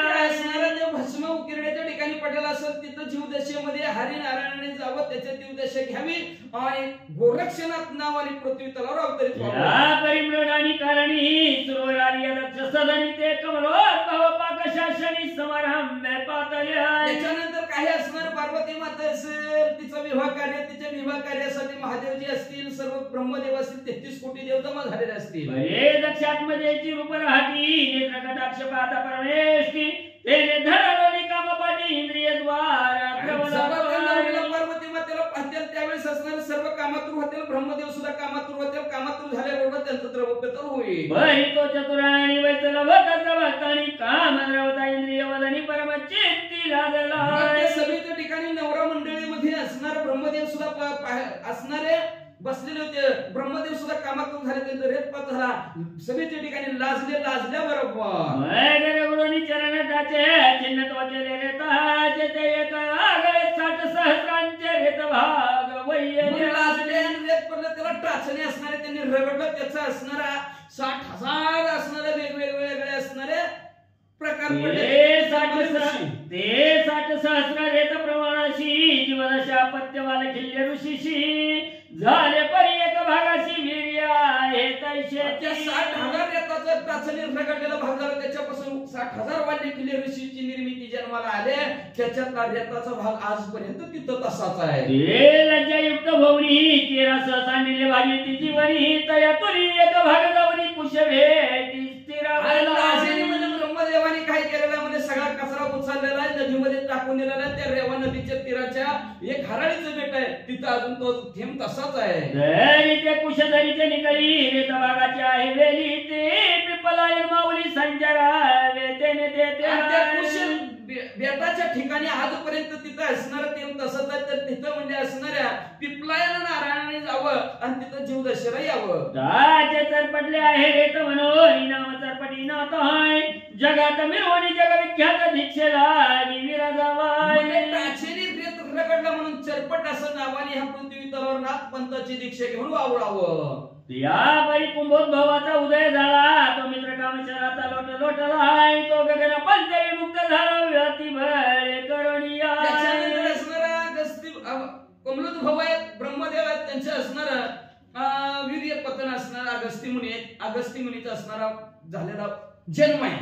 ते भस्म उकिरड्याच्या ठिकाणी पडलेलं असत तिथं जीवदशेमध्ये हरिनारायणाने जावं त्याच्या जीवदशा घ्यावी आणि गोरक्षनाथ नावाने पृथ्वी तलावर अवतरित व्हावं. परिमृणानी कारणी सुरवरारी लक्ष सदनी ते कमलोद्भव पाकशासनी समारंभ पातळ्या. त्याच्यानंतर काही असणार पार्वती माता असेल तिचं विवाह कार्य तिच्या विवाह कार्यासाठी महादेवजी असतील सर्व ब्रह्मदेव असतील 33 कोटी देव जमा झालेले असतील. दक्षात्मदेची रूप राहती नेत्र कटाक्ष पाहता परमेष्ठी तेने धरलोनी कामपाठी इंद्रिय द्वारा पार्वती मातेला पाहतील त्यावेळेस असणारे सर्व कामातुर होतील ब्रह्मदेव सुद्धा कामातुर होतील कामातुर झाल्याबरोबर त्यांचं द्रव्यतर होईल. बरी तो चतुराणी वैतला भक्ताचा भक्तानी काम द्रवता इंद्रिय वदनी परमचित्ती लागला. सभेच्या ठिकाणी नवरा मंडळीमध्ये असणारे ब्रह्मदेव सुद्धा असणारे बसलेले होते ब्रह्मदेव सुद्धा कामातून झाले त्यांचा रेतपात झाला सभेच्या ठिकाणी लाजल्या बरोबर चरणटाचे चिन्ह त्वचेले रेताचे ते एक आगळे 60 सहस्रांचे रेत भाग वैयले लाजले रेत पडलं त्याला टाचणी असणारे त्यांनी रगडलं त्याचा असणारा 60,000 असणारे वेगवेगळे असणारे प्रकार ते 60 सहस्र रेत प्रमाणाशी जीवनाच्या पत्यवाला खिल्ले ऋषीशी झाले परी एक भागाशी वीर्य आहे तैसे 60,000 रेताचं टाचणी रगडलेला भाग झाला त्याच्यापासून 60,000 वाले किल्ले ऋषीची निर्मिती जन्माला आले त्याच्यातला रेताचा भाग आजपर्यंत तिथं तसाच आहे. ते लज्जायुक्त भवनी 13 सांडिले भागी ती जीवनी तया तुरी एक भाग जावनी कुश भेटी ब्रह्मदेवाने काय केलेला म्हणजे सगळा कचरा उचललेला आहे नदीमध्ये टाकून दिलेला आहे त्या रेवा नदीच्या तीराच्या एक हराळीचं बेट आहे तिथं अजून तो थेंब तसाच आहे. ते कुशधरीचे निकळी रेत भागाची आहे वेली ते पिपलायन माऊली संचारावे तेने बेटाच्या ठिकाणी आजपर्यंत तिथं असणार थेंब तसंच आहे तर तिथं म्हणजे असणाऱ्या पिपलायन नारायणाने जावं आणि तिथं जीवदशेला यावं. ताचे चरपटले आहे रेत म्हणून नाम चरपटी नाथ आहे जगात मिरवणी जग विख्यात दीक्षेला टाचेरी रेत रगडला म्हणून चरपट असं नावाने ह्या पृथ्वी तलावर नाथ पंथाची दीक्षा घेऊन वावरावं. या परी कुंभोद्भवाचा उदय झाला तो मित्र कामेश्वराचा लोटला आहे तो गगन पंचवी मुक्त झाला व्यती भळे करुणिया. त्याच्यानंतर असणारा कमलोद्भव आहेत ब्रह्मदेव आहेत त्यांचे असणार अगस्ती मुनीचा असणारा झालेला जन्म आहे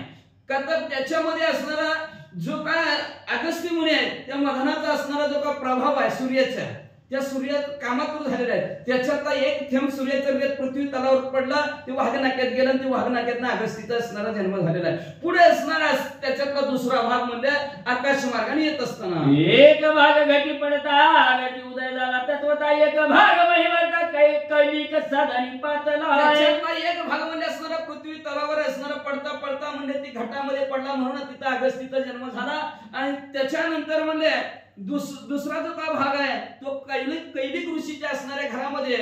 का तर त्याच्यामध्ये असणारा जो काय अगस्ती मुनी आहे त्या मदनाचा असणारा जो काय प्रभाव आहे सूर्याचा त्या सूर्य कामातून झालेला आहे त्याच्यातला एक थेंब सूर्याचं रेत पृथ्वी तलावर पडला ते वाघनाक्यात गेलं आणि ते वाघनाक्यातनं अगस्तीचा असणारा जन्म झालेला आहे पुढे असणारा त्याच्यातला दुसरा भाग म्हणजे आकाश मार्गाने येत असताना एक भाग घटी पडता घटी उदय झाला तत्वता एक भाग महिमता काही कैलिक साधनी पातला त्याच्यातला एक भाग म्हणजे असणारा पृथ्वी तलावर असणारा पडता पडता म्हणजे ती घटामध्ये पडला म्हणून तिथं अगस्तीचा जन्म झाला आणि त्याच्यानंतर म्हणजे दुसरा जो का भाग आहे तो कैलिक ऋषीच्या असणाऱ्या घरामध्ये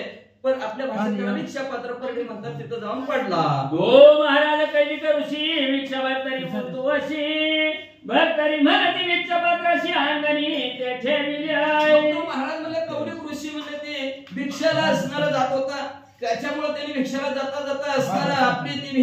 पण आपल्या भाषेत भिक्षा पात्र पडले म्हणतात तिथं जाऊन पडला गो महाराज कैलिक ऋषी भिक्षा भरतरी मुतुवशी भरतरी म्हणती भिक्षा पात्राशी अंगणी ते ठेविली आहे महाराज म्हणले कैलिक ऋषी म्हणजे ते भिक्षाला असणारा जात होता त्याच्यामुळे त्यांनी भिक्षाला जाता जाता असणारा आपली ती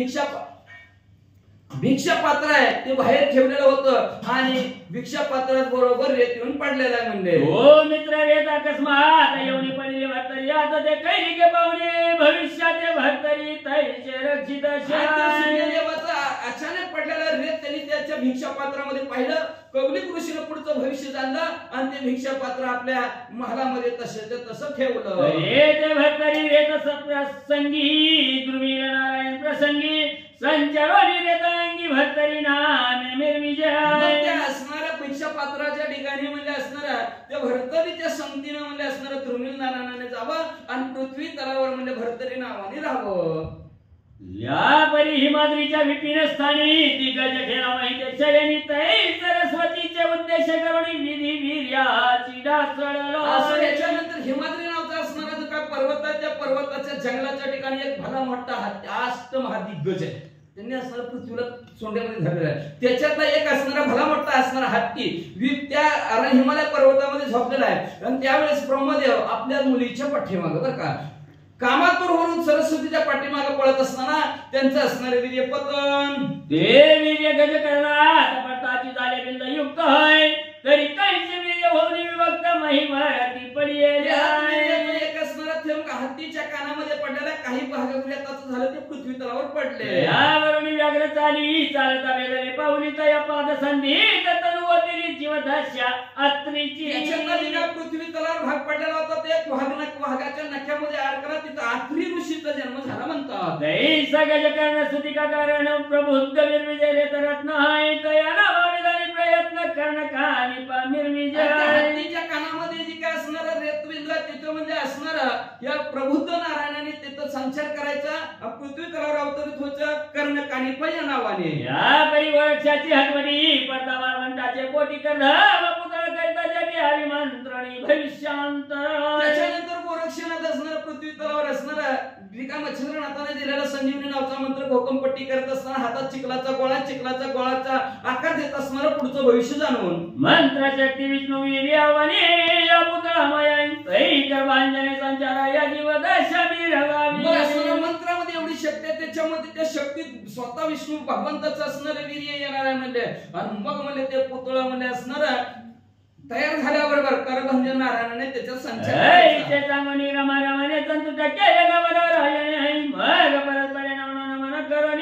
भिक्षा पात्र आहे ते बाहेर ठेवलेलं होतं आणि भिक्षा पात्रात बरोबर रेत येऊन पडलेला आहे म्हणजे हो मित्र रेत अकस्मात येऊन पडले भरतरी आता ते कैलिके पाहुणे भविष्यात भरतरी तैसे रक्षित सूर्यदेवाचा अचानक पडलेला रेत त्यांनी त्याच्या भिक्षा पात्रामध्ये पाहिलं कैलिक ऋषीनं पुढचं भविष्य जाणलं आणि ते भिक्षा पात्र आपल्या महालामध्ये तसं ठेवलं ते भरतरी रेत सत्प्रसंगी द्रुवीर नारायण प्रसंगी संचारोनी रेतांगी भरतरी नामे मिरविजय त्या असणाऱ्या भिक्षा पात्राच्या ठिकाणी म्हणजे असणारा त्या भरतरीच्या संगतीनं म्हणजे असणारा द्रुमिल नारायणाने जावं आणि पृथ्वी तलावर म्हणजे भरतरी नावाने राहावं या परी हिमाद्रीच्या विपिन स्थानी दिग्गज खेळा माहिती शयनी तै सरस्वतीचे उद्देश करून विधी वीर्याची डासळलो असं याच्यानंतर हिमाद्री नावाचा असणारा जो काय पर्वत आहे त्या पर्वताच्या जंगलाच्या ठिकाणी एक भला मोठा हत्ती अष्ट महादिग्गज आहे त्यांनी असणारा पृथ्वीला सोंड्यामध्ये धरलेला आहे त्याच्यातला एक असणारा भला मोठा असणारा हत्ती त्या हिमालय पर्वतामध्ये झोपलेला आहे आणि त्यावेळेस ब्रह्मदेव आपल्या मुलीच्या पाठीमागे बरं का कामातूरवरून सरस्वतीच्या पाठीमागे पळत असताना त्यांचं असणारे वीर्य पतन ते वीर्य गज करणार पटाची झाले बिंद युक्त आहे तरी काहीचे वीर्य होऊन विभक्त महिमाती पडले एक असणारा थेंब हत्तीच्या कानामध्ये पडलेला काही भागात झालं ते पृथ्वी तलावर पडले यावरून व्याघ्र चाली चालता वेदने पाहुली या पाद संधी तनुवतीली जीवदशा अत्रीची पृथ्वी तलावर भाग पडलेला होता ते वाघाच्या नख्यामध्ये अडकला तिथं आत्री ऋषीचा जन्म झाला म्हणतात सगळ कर्ण सुतिका कारण प्रबुद्ध निर्विजय रेत रत्न आहे तयारा भाविदानी प्रयत्न कर्ण कानी पा निर्विजय हत्तीच्या कानामध्ये जी काय असणारा रेत विंदला तिथं म्हणजे असणारा या प्रबुद्ध नारायणाने तिथं संचार करायचा पृथ्वी तलावर अवतरित व्हायचं कर्ण कानिपा या नावाने या परिवर्षाची हटवडी पडदा म्हणताचे पोटी कर्ण पुतळ करिता जगी हरी मंत्रणी भविष्यांतर त्याच्यानंतर गोरक्षनाथ असणारा पृथ्वी तलावर असणारा मच्छिंद्रनाथाने दिलेला संजीवनी नावाचा मंत्र घोकमपट्टी करत असताना हातात चिखलाचा गोळाचा आकार देत असणारा पुढचं भविष्य जाणवून मंत्र शक्ती विष्णू वीर्यावनी या पुतळा मयं तै गर्भांजने संचारा या जीवदशा विरगावी मंत्रामध्ये एवढी शक्ती आहे त्याच्यामध्ये त्या शक्तीत स्वतः विष्णू भगवंताचं असणारे वीर्य येणार आहे म्हणजे आणि मग म्हणजे ते पुतळा म्हणजे असणारा तयार झाल्याबरोबर करभंजन नारायणाने त्याचा संचार चांगली रमारमाने संतुट केले नवरायणे मग परस्परे नमन करून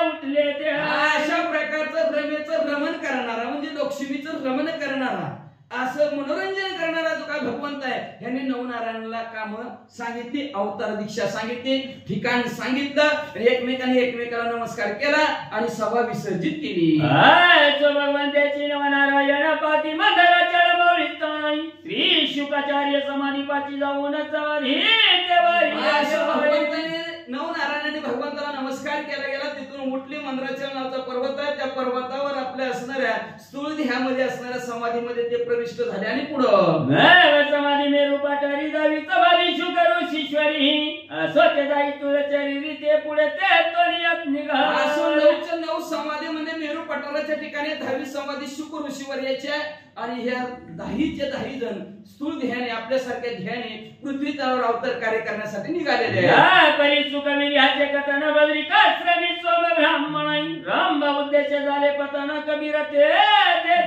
उठले ते अशा प्रकारचं रमेचं रमण करणारा म्हणजे लक्ष्मीचं रमण करणारा असं मनोरंजन करणारा जो काय भगवंत आहे यांनी नवनारायणाला काम सांगितली अवतार दीक्षा सांगितली ठिकाण सांगितलं एकमेकाला नमस्कार केला आणि सभा विसर्जित केली भगवंताची नवनारायण पाती मंदराच्या श्री शुकाचार्य समाधीपाची जाऊन नवनारायणाने भगवंताला नमस्कार केला गेला तिथून उठली मंदराचल नावाचा पर्वत आहे त्या पर्वतावर आपल्या असणाऱ्या स्थूल ध्यामध्ये असणाऱ्या समाधीमध्ये ते प्रविष्ट झाले आणि पुढं समाधी मेरू पाटारी जावी समाधी शुकरू ईश्वरी स्वच्छ जाई तुळचरी ते पुढे ते तोनियत निघा असं 9 समाधी म्हणजे मेरू पठाराच्या ठिकाणी 10वी समाधी शुक ऋषीवर यायची आणि ह्या 10 जण स्थूल ध्याने आपल्यासारख्या ध्याने पृथ्वी तलावर अवतार कार्य करण्यासाठी निघालेले आहे परी सुखमिरी हाचे कथन बद्री काश्रमी सोम ब्राह्मण राम उद्देश झाले पतन कबीर ते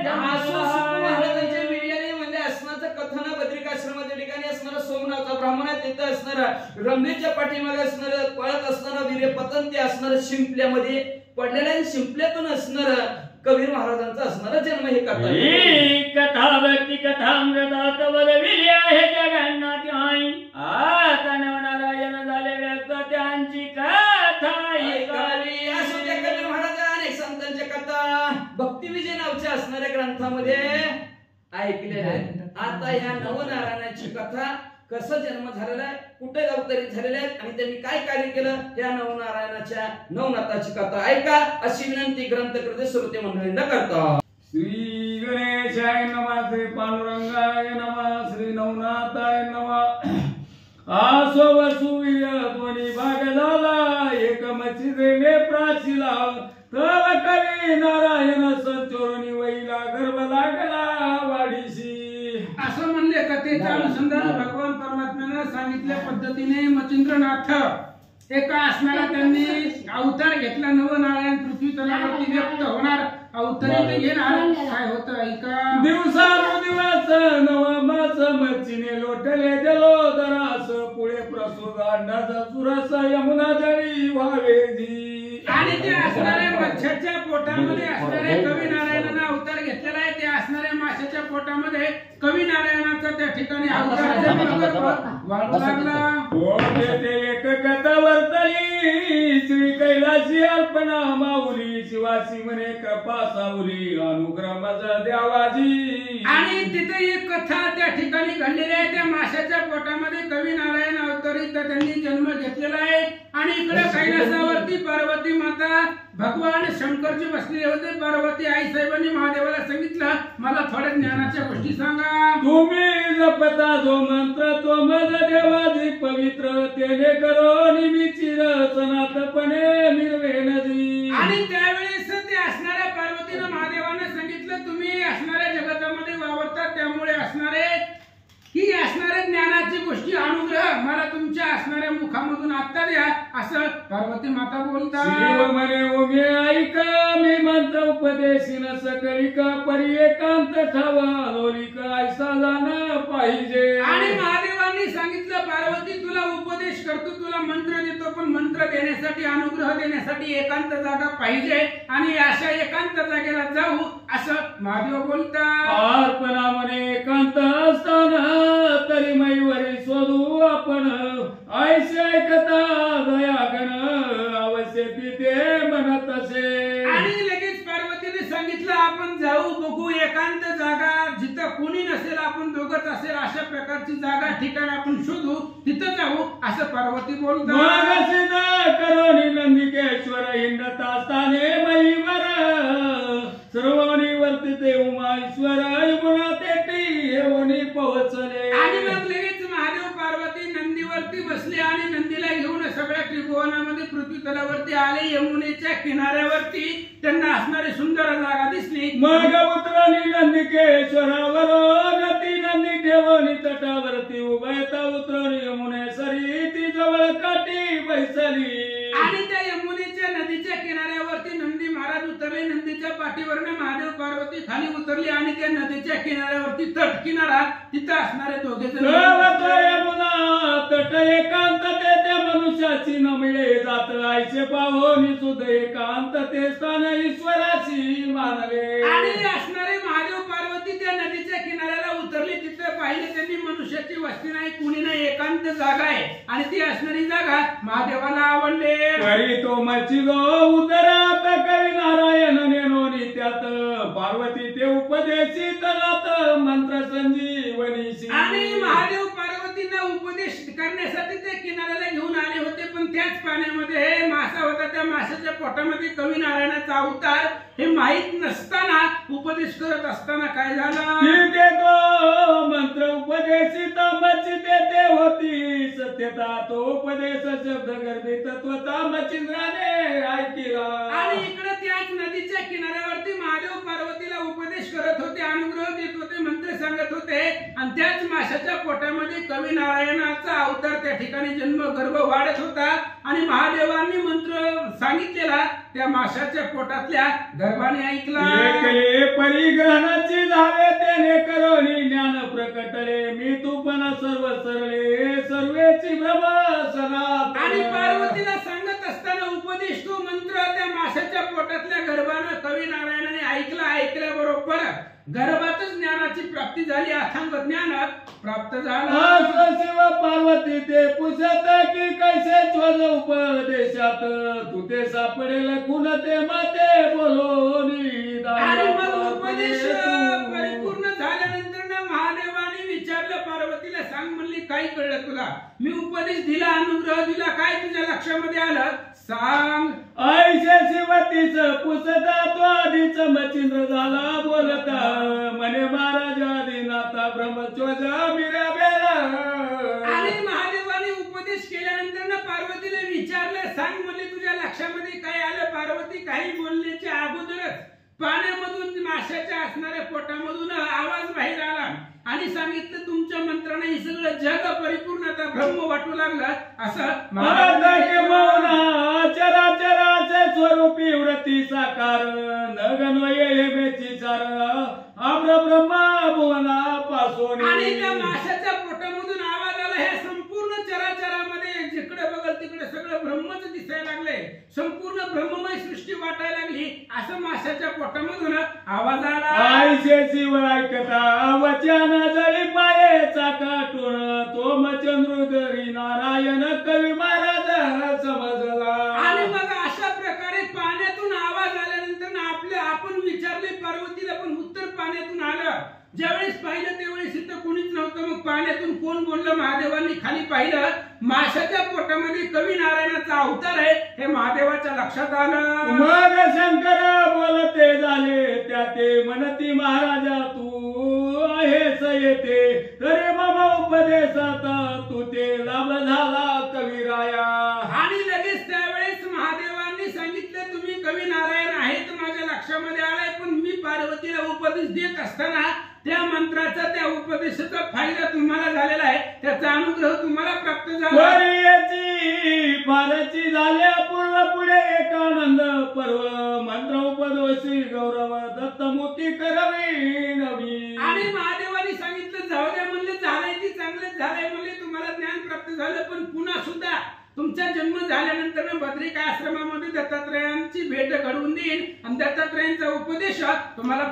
महाराजांच्या वीर्याने म्हणजे असण्याचं कथन बद्रिकाश्रमाच्या ठिकाणी असणारा सोमनाथचा ब्राह्मण आहे, तिथं असणारा रंभेच्या पाठीमागे असणारं पळत असणारं वीर्यपतन ते असणारं शिंपल्यामध्ये पडलेल्या शिंपल्यातून असणारं कबीर महाराजांचा असणारा जन्म ही कथा ही कथा भक्ती कथा अमृतात बदविली आहे जगांना ती आता नवनारायण झाले व्यक्त त्यांची कथा ऐकावी. असू त्या कबीर महाराज अनेक संतांच्या कथा भक्ती विजय नावच्या असणाऱ्या ग्रंथामध्ये ऐकलेल्या आहेत. आता ह्या नवनारायणाची कथा कसा जन्म झालेला आहे, कुठे अवतरित झालेले आहेत आणि त्यांनी काय कार्य केलं, या नवनारायणाच्या नवनाथाची कथा ऐका अशी विनंती ग्रंथकर्ते श्रोते मंडळींना करतो. श्री गणेशाय नमः, श्री पांडुरंगाय नमः, श्री नवनाथाय नमः. आसो वसुवीर ध्वनी भाग झाला, एक मचिदेने प्राचिला, तव कवी नारायण संचोरणी वैला गर्भ लागला वाडीशी. असं म्हणले कथेच्या अनुषंगाने भगवान परमात्म्यानं सांगितल्या पद्धतीने मच्छिंद्रनाथ एका असणारा त्यांनी अवतार घेतला. नवनारायण पृथ्वी तलावरती व्यक्त होणार अवतरित घेणार. काय होतं ऐका. दिवसानुदिवस नवमास मच्छीने लोटले जलोदरास, पुढे प्रसूत अंडाचा चुरस यमुना जळी व्हावेजी. आणि ते असणाऱ्या मच्छाच्या पोटामध्ये असणारे कवी नारायणानं अवतार घेतलेला आहे. ते असणाऱ्या माशाच्या पोटामध्ये कवी नारायणाचा त्या ठिकाणी अवतार वाढू लागला. ते एक कथा वर्तली, श्री कैलासी अर्पणा माऊली, शिवासी म्हणे कृपा सावली, अनुग्रह माझा द्यावाजी. आणि तिथे एक कथा त्या ठिकाणी घडलेली आहे. त्या माशाच्या पोटामध्ये कवी नारायण अवतरित त्यांनी जन्म घेतलेला आहे. आणि इकडे कैलासावरती पार्वती माता भगवान शंकरजी बसलेले होते. पार्वती आई साहेबांनी महादेवाला सांगितलं, मला थोड्या ज्ञानाच्या गोष्टी सांगा. तुम्ही जपता जो मंत्र तो मज देवाजी पवित्र, तेने करो निमिची सनातपणे मिरवेनजी. आणि त्यावेळेस ते असणाऱ्या पार्वतीनं महादेवानं सांगितलं, तुम्ही असणाऱ्या जगतामध्ये वावरतात, त्यामुळे असणारे ही असणाऱ्या ज्ञानाची गोष्टी अनुग्रह मला तुमच्या असणाऱ्या मुखामधून आत्ता द्या, असं पार्वती माता बोलतात. म्हणे उभे ऐका मी मंत्र उपदेशीन सकळिका, परी एकांत ठावा लोलिका ऐसा जाणं पाहिजे. आणि महादेवांनी सांगितलं, पार्वती तुला उपदेश करतो, तुला मंत्र देतो, पण मंत्र देण्यासाठी अनुग्रह देण्यासाठी एकांत जागा पाहिजे आणि अशा एकांत जागेला जाऊ, असं महादेव बोलतात. अर्पणा म्हणे एकांत असताना तरी मैवरी शोधू आपण, ऐसे ऐकता दयागण अवश्य तिथे म्हणत असे. आणि लगेच पार्वतीने सांगितलं, आपण जाऊ बघू एकांत जागा, जिथं कोणी नसेल, आपण दोघच असेल अशा प्रकारची जागा ठिकाण आपण शोधू, तिथं जाऊ, असं पार्वती बोलतात. करोनी नंदिकेश्वर हिंडत असताने मैवर, सर्वांनी वर्तिते उमा ईश्वर, यमुना तेटी येऊनी पोहोचले. आणि मग लगेच महादेव पार्वती नंदीवरती बसले आणि नंदीला घेऊन सगळ्या त्रिभुवनामध्ये पृथ्वी तलावरती आले. यमुनेच्या किनाऱ्यावरती त्यांना असणारी सुंदर जागा दिसली. मग उतरली नंदिकेश्वरावर, गती नंदी ठेवणी तटावरती उभयता उतरली यमुने सरी, ती जवळ काठी बैसली. आणि त्या यमुनेच्या नदीच्या किनाऱ्यावरती नंदी महाराज उतरले. नंदीच्या पाठीवरने महादेव पार्वती खाली उतरली आणि त्या नदीच्या किनाऱ्यावरती तट किनारा तिथं असणारे दोघे जण यमुना तट एकांत ते त्या मनुष्याची न मिळे जात, आईचे पाहोनी सुध एकांत ते स्थान ईश्वराची मानले. आणि असणारे महादेव पार्वती त्या नदीच्या किनाऱ्याला उतरली. तिथे पाहिले त्यांनी मनुष्याची वस्ती नाही, कुणी नाही, एकांत जागा आहे आणि ती असणारी जागा महादेवाला आवडले. तरी तो मचिलो उदरात कवी नारायण नेनोनी, त्यात पार्वती ते उपदेशित रात मंत्र संजीवनीशी. आणि महादेव पार्वतींना उपदेश करण्यासाठी ते किनाऱ्याला घेऊन आले होते, पण त्याच पाण्यामध्ये मासा होता. त्या माशाच्या पोटामध्ये कवी नारायणाचा अवतार हे माहित नसताना उपदेश करत असताना काय झालं, मंत्र उपदेशित मचिते ते होती सत्यता, तो उपदेश शब्द गर्भी तत्वता मचिंद्राने ऐकिला. आणि इकडे त्याच नदीच्या किनाऱ्यावरती महादेव पार्वतीला उपदेश करत होते, अनुग्रह देत होते, मंत्र सांगत होते. आणि त्याच माशाच्या पोटामध्ये कवी नारायणाचा अवतार त्या ठिकाणी जन्म गर्भ वाढत होता. आणि महादेवांनी मंत्र सांगितलेला त्या माशाच्या पोटातल्या गर्भाने ऐकला. परिग्रहणाची झाले त्याने करोनी ज्ञान प्रकट सर्व सरले सर्वेची भ्रम सनातन. आणि पार्वतीला सांगत असताना उपदेश तो मंत्र त्या माशाच्या पोटातल्या गर्भानं कवी नारायणाने ऐकल्याबरोबर गर्भातच ज्ञानाची प्राप्ती झाली. अथांग ज्ञान प्राप्त झालं. शिव पार्वती ते पुसत की कैसे चोज उपदेशात तू ते सापडेल कुण ते माते बोलोनी. आणि मग उपदेश परिपूर्ण झाल्यानंतर ना महादेवाने विचारलं पार्वतीला, सांग म्हणली काय कळलं तुला? मी उपदेश दिला, अनुग्रह दिला, काय तुझ्या लक्षामध्ये आलं सांग. ऐशे शिवतीच पुसता तो आधीच मचिंद्र झाला बोलता म्हणे महाराज आदिनाथा ब्रह्मचोज मिरा बेला. आणि महादेवाने उपदेश केल्यानंतर ना पार्वतीला विचारलं, सांग म्हणले तुझ्या लक्षामध्ये काय आलं? पार्वती काही बोलण्याच्या अगोदरच पाण्यामधून माशाच्या असणाऱ्या पोटामधून आवाज बाहेर आला आणि सांगितलं तुमच्या मंत्राने हे सगळं जग परिपूर्णता ब्रह्म वाटू लागलं. असं चराचराचे स्वरूपी व्रती साकार न गणवये हेमेची चार आम्र ब्रह्मा भुवना पासून. आणि त्या माशाच्या पोटामधून आवाज आला. ह्या संपूर्ण चराचरामध्ये जिकडे बघल तिकडे सगळं ब्रह्मच दिसायला लागले, संपूर्ण ब्रह्ममय सृष्टी वाटायला लागली. असं माशाच्या पोटामधून आवाज आला. आईशे शिव ऐकता वचन जळी पायेचा काटून तो मचंद्रुदरी नारायण कवी महाराज समजला. आणि मग अशा प्रकारे पाण्यातून आवाज आल्यानंतर आपण विचारले पार्वतीला, पण उत्तर पाण्यातून आलं. ज्यावेळेस पाहिलं त्यावेळेस इथं कोणीच नव्हतं. मग पाण्यातून कोण बोललं? महादेवांनी खाली पाहिलं, माशाच्या पोटामध्ये कवी नारायणाचा अवतार आहे हे महादेवाच्या लक्षात आलं. मग शंकर बोलते झाले त्या ते म्हणती महाराजा तू आहेस येते तरी मम उपदेशात तू ते लाभ झाला कविराया. आणि लगेच त्यावेळेस महादेवांनी सांगितलं तुम्ही कवी नारायण आहेत माझ्या लक्षामध्ये आलाय, पण मी पार्वतीला उपदेश देत असताना त्या मंत्राचा त्या उपदेशाचा फायदा तुम्हाला झालेला आहे, त्याचा अनुग्रह तुम्हाला प्राप्त झाला. फारची झाल्या पूर्व पुढे एक आनंद पर्व मंत्र उपदोषी गौरव दत्तमुखी करवी नवी. आणि महादेवानी सांगितलं जाऊ द्या म्हणले, झालंय ती चांगलंच झालंय म्हणले, तुम्हाला ज्ञान प्राप्त झालं, पण पुन्हा सुद्धा तुमचा जन्म झाल्यानंतर बद्रिका आश्रमामध्ये दत्तात्रयांची भेट घडवून देईन आणि दत्तात्रयांचा उपदेश तुम्हाला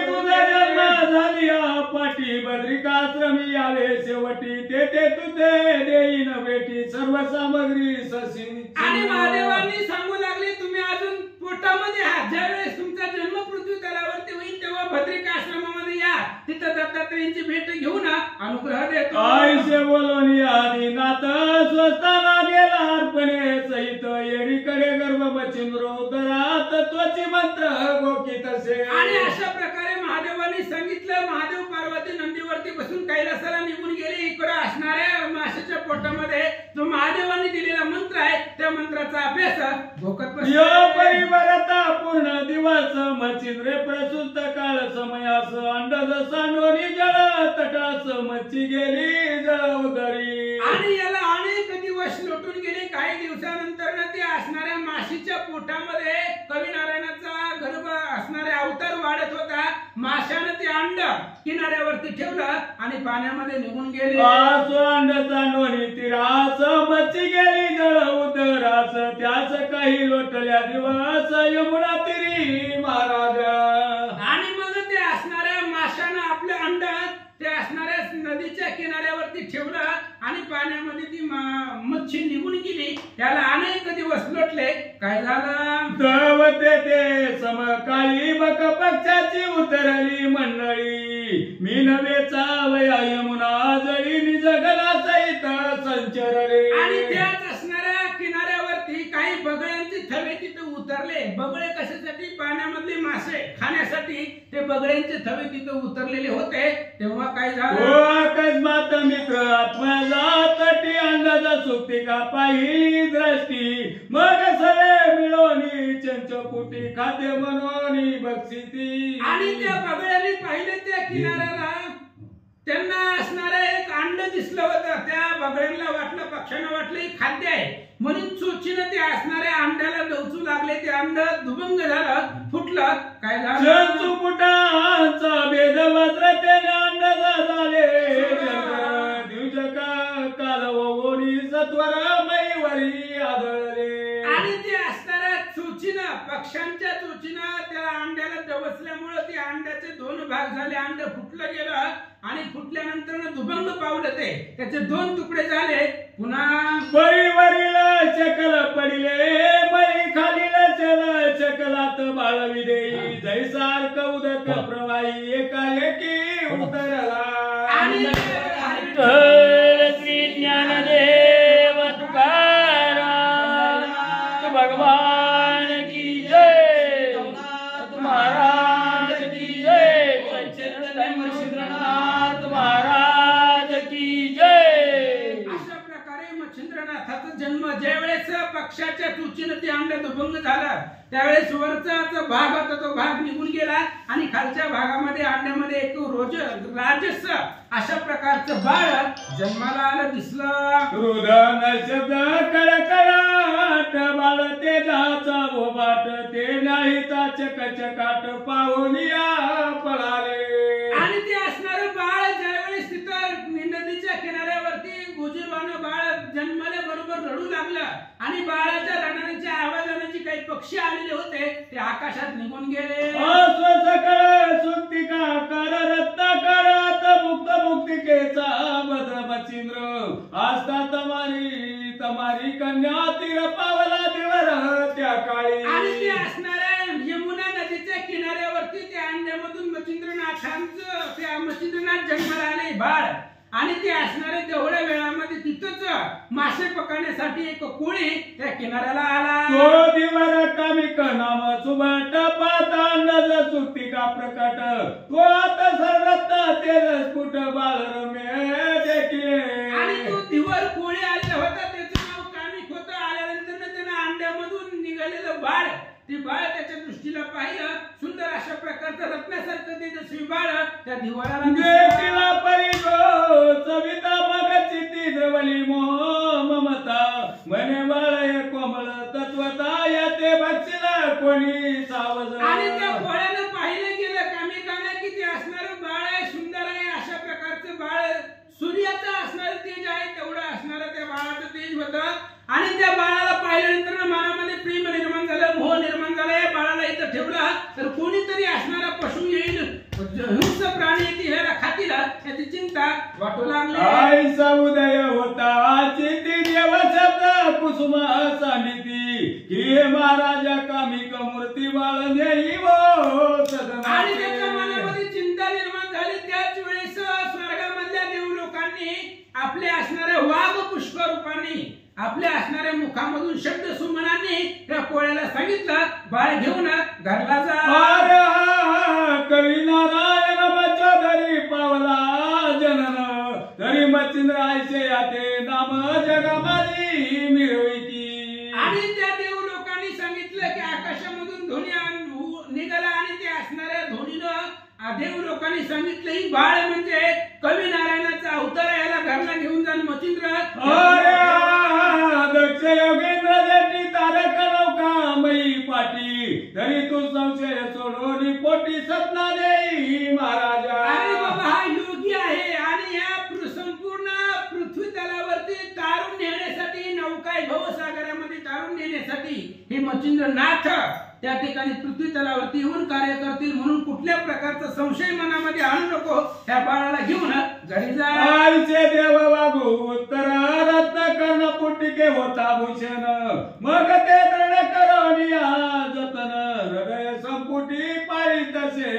तुझा जन्म झाली पाठी बद्रिकाश्रमी यावे शेवटी ते तुझे देईन भेटी सर्व सामग्री ससी. आणि महादेवांनी सांगू लागले तुम्ही अजून पोटामध्ये आहात, ज्यावेळेस तुमचा जन्म पृथ्वी तलावरती होईल तेव्हा बद्रिका आश्रमामध्ये या, तिथं दत्तात्रयांची भेट घेऊन अनुग्रह देतो. आईशे बोलोनी आधी नाथ स्वस्ताना गेला अर्पणे सहित येरीकडे गर्भ मचिंद्र उदरात त्वची मंत्र गोकी तसे. आणि अशा प्रकारे महादेवांनी सांगितलं. महादेव पार्वती नंदीवरती बसून कैलासाला निघून गेले. इकडे असणाऱ्या माशाच्या पोटामध्ये जो महादेवांनी दिलेला मंत्र आहे त्या मंत्राचा अभ्यास भोकत परिवारता पूर्ण दिवस मचिंद्रे प्रसूत काळ समयास अंडज सांडोनी जळ तटास मच्छी गेली जळ उदरी. आणि याला अनेक दिवस लोटून गेले. काही दिवसानंतर ते असणाऱ्या माशीच्या पोटामध्ये कवी नारायणाचा गर्भ असणारे अवतार वाढत होता. माशाने ते अंड किनाऱ्यावरती ठेवलं आणि पाण्यामध्ये निघून गेले. अंड सांडोनी तिरास मच्छी गेली जळ उदरास त्यास काही लोटल्या दिवस यमुना तिरी महाराजा. आणि मग ते असणाऱ्या माशानं आपलं अंड ते असणाऱ्या नदीच्या किनाऱ्यावरती ठेवलं आणि पाण्यामध्ये ती मच्छी निघून गेली. त्याला अनेक दिवस लोटले. काय झालं? तवते ते समकाळी बक पक्षाची उतरली मंडळी मी नवेचा वया यमुना जळी निजगला सहित संचरले. आणि त्याच असणाऱ्या किनाऱ्यावरती काही बगळ्यांचे थवे तिथे उतरले. बगळे कशासाठी? पाण्यामधले मासे खाण्यासाठी ते बगळ्यांचे थवे तिथे उतरलेले होते. तेव्हा काय झालं? अकस्मात मित्र आत्म्याला तटी अंदाजा सुक्ती का पाहिली दृष्टी मग सगळे मिळवणी चंचकुटी खाद्य म्हणून बक्षिती. आणि त्या बगळ्यांनी पाहिले त्या किनाऱ्याला त्यांना असणारं एक अंड दिसलं होतं. त्या बगळ्यांना वाटलं, पक्ष्यांना वाटलं हे खाद्य आहे म्हणून चोचीनं ते असणाऱ्या अंड्याला डोचू लागले. ते अंड दुभंग झालं, फुटलं. काय झालं? चंचुकुटांचा भेद वज्र त्याने अंडजा झाले. दिवज भाग झाले, अंड फुटलं गेलं आणि फुटल्यानंतर दुभंग पावलं ते, त्याचे 2 तुकडे झाले. पुन्हा बळीवरील चकल पडिले, बळी खालील चल चकलात बाळवी देई, जैसारख उदक प्रवाही एकाएकी उतरला. आणि श्री ज्ञानदेव तुकाराम भगवान की जय, महाराज की जय, मच्छिंद्रनाथ महाराज की जय. अशा प्रकारे मच्छिंद्रनाथाचा जन्म ज्यावेळेस पक्षाच्या चुचीनं ते अंड दुभंग झालं, त्यावेळेस वरचा जो भाग होता तो भाग निघून गेला आणि खालच्या भागामध्ये अंड्यामध्ये एक राजस अशा प्रकारचं बाळ जन्माला आलं दिसलं. रुदन शब्द कडकडाट बाळ ते जाचा भोबाट, ते नाहीचा चकचकाट पाहुनिया पळाले. आणि ते असणारं बाळ ज्यावेळेस तिथं नदीच्या किनाऱ्यावरती गुजीरवानं बाळ जन्माला बरोबर रडू लागलं आणि बाळाच्या रडण्याच्या आवाजाने काही पक्षी आलेले होते ते आकाशात निघून गेले. अस्वसकळ सुक्तिकाकार रत्नाकारात मुक्त मुक्तिकेचा भद्र मच्छिंद्र, आस्था तमारी तमारी कन्या तीर पावला दिवर त्या काळी. आणि ते असणाऱ्या यमुना नदीच्या किनाऱ्यावरती त्या अंड्यामधून मच्छिंद्रनाथांचं त्या मच्छिंद्रनाथ जन्माला आले बाळ. आणि ते असणारे तेवढ्या वेळामध्ये तिथंच मासे पकडण्यासाठी एक कोळी त्या किनाऱ्याला आला. तो दिवर कामिक नाम सुबट पाता नज सुक्तिका प्रकट, तो आता सररत्न तेज स्फुट बाळ रम्य देखिले. आणि तो दिवर कोळी आलेला होता, त्याचं नाव कामिक होतं. आल्यानंतर त्यानं अंड्यामधून निघालेलं बाळ, ते बाळ त्याच्या दृष्टीला पाहिलं, सुंदर अशा प्रकारचं रत्नासारखं तेजस्वी बाळ त्या दिवाराला देखिला परिगो सविता मग चित्ती द्रवली मोह ममता, मने बाळ कोमळ तत्वता याते बक्षिला कोणी सावज. आणि त्या कोळ्यानं पाहिलं गेलं कामिकानं की ते असणारं बाळ आहे, सुंदर आहे. अशा प्रकारचं बाळ, सूर्याचं असणारं तेज आहे तेवढं असणारं त्या बाळाचं तेज होतं. आणि त्या बाळाला पाहिल्यानंतर मनामध्ये प्रेम निर्माण झालं, मोह निर्माण झाला. या बाळाला इथं ठेवला तर कोणीतरी असणारा पशु येईल, हिंस प्राणी येतील, ह्याला खातील, याची चिंता वाटू लागली. आईचा उदय होता चिती देव शब्द कुसुम सांगिती, की महाराजा कामिक मूर्ती बाळ नेई वो सदना. आणि त्याच्या मनामध्ये चिंता निर्माण झाली. त्याच वेळेस स्वर्गामधल्या देवलोकांनी आपल्या असणाऱ्या वाघ पुष्प रूपाने, आपल्या असणाऱ्या मुखामधून शब्द सुमनांनी त्या कोळ्याला सांगितलं, बाळ घेऊन घरला जा. कवी नारायण मच्छधरी पावला जनन, तरी मच्छिंद्र आयसे याते नाम जगामाली मिळविती. आणि त्या देवलोकांनी सांगितलं की आकाशामधून ध्वनी निघाला आणि ते असणाऱ्या ध्वनीनं देवलोकांनी सांगितलं ही बाळ म्हणजे कवी नारायणाचा अवतार आहे, याला घरला घेऊन जा. मच्छिंद्र दक्ष योगेंद्र जेठी तारक नौकामयी पाटी, तरी तू संशय सोडून पोटी सपना देई महाराजा. अरे बाबा हा योगी आहे आणि या संपूर्ण पृथ्वी तलावरती तारून नेण्यासाठी, नौका भवसागरामध्ये तारून नेण्यासाठी हे मच्छिंद्रनाथ त्या ठिकाणी पृथ्वी तलावरती येऊन कार्य करतील. म्हणून कुठल्या प्रकारचा संशय मनामध्ये आणू नको, त्या बाळाला घेऊन घरी जा. आईचे देव वागू उत्तर रत्न कर्ण पुटिके होता भूषण, मग ते दृढ करोनिया जतन, हृदय संपुटी पाळी तसे.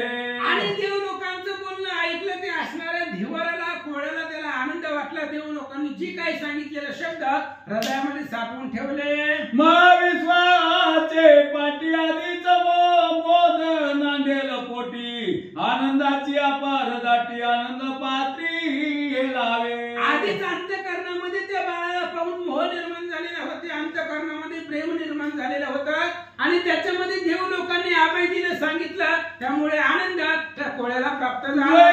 आणि देव लोकांचं बोलणं ऐकलं ते असणाऱ्या धिवाराला, कोळ्याला त्याला आनंद वाटला. देव लोकांनी जी काही सांगितलेले शब्द हृदयामध्ये साठवून ठेवले. महाविश्वाचे पाटी आधीच मोद नांदेल पोटी, आनंदाची अपार दाटी आनंद पात्री लावे. आधीच अंतःकरणामध्ये त्या बाळाला पाहून मोह निर्माण झालेला होता, अंतःकरणामध्ये प्रेम निर्माण झालेला होता आणि त्याच्यामध्ये देव लोकांनी अभयजीने सांगितलं, त्यामुळे आनंद त्या कोळ्याला प्राप्त झाला.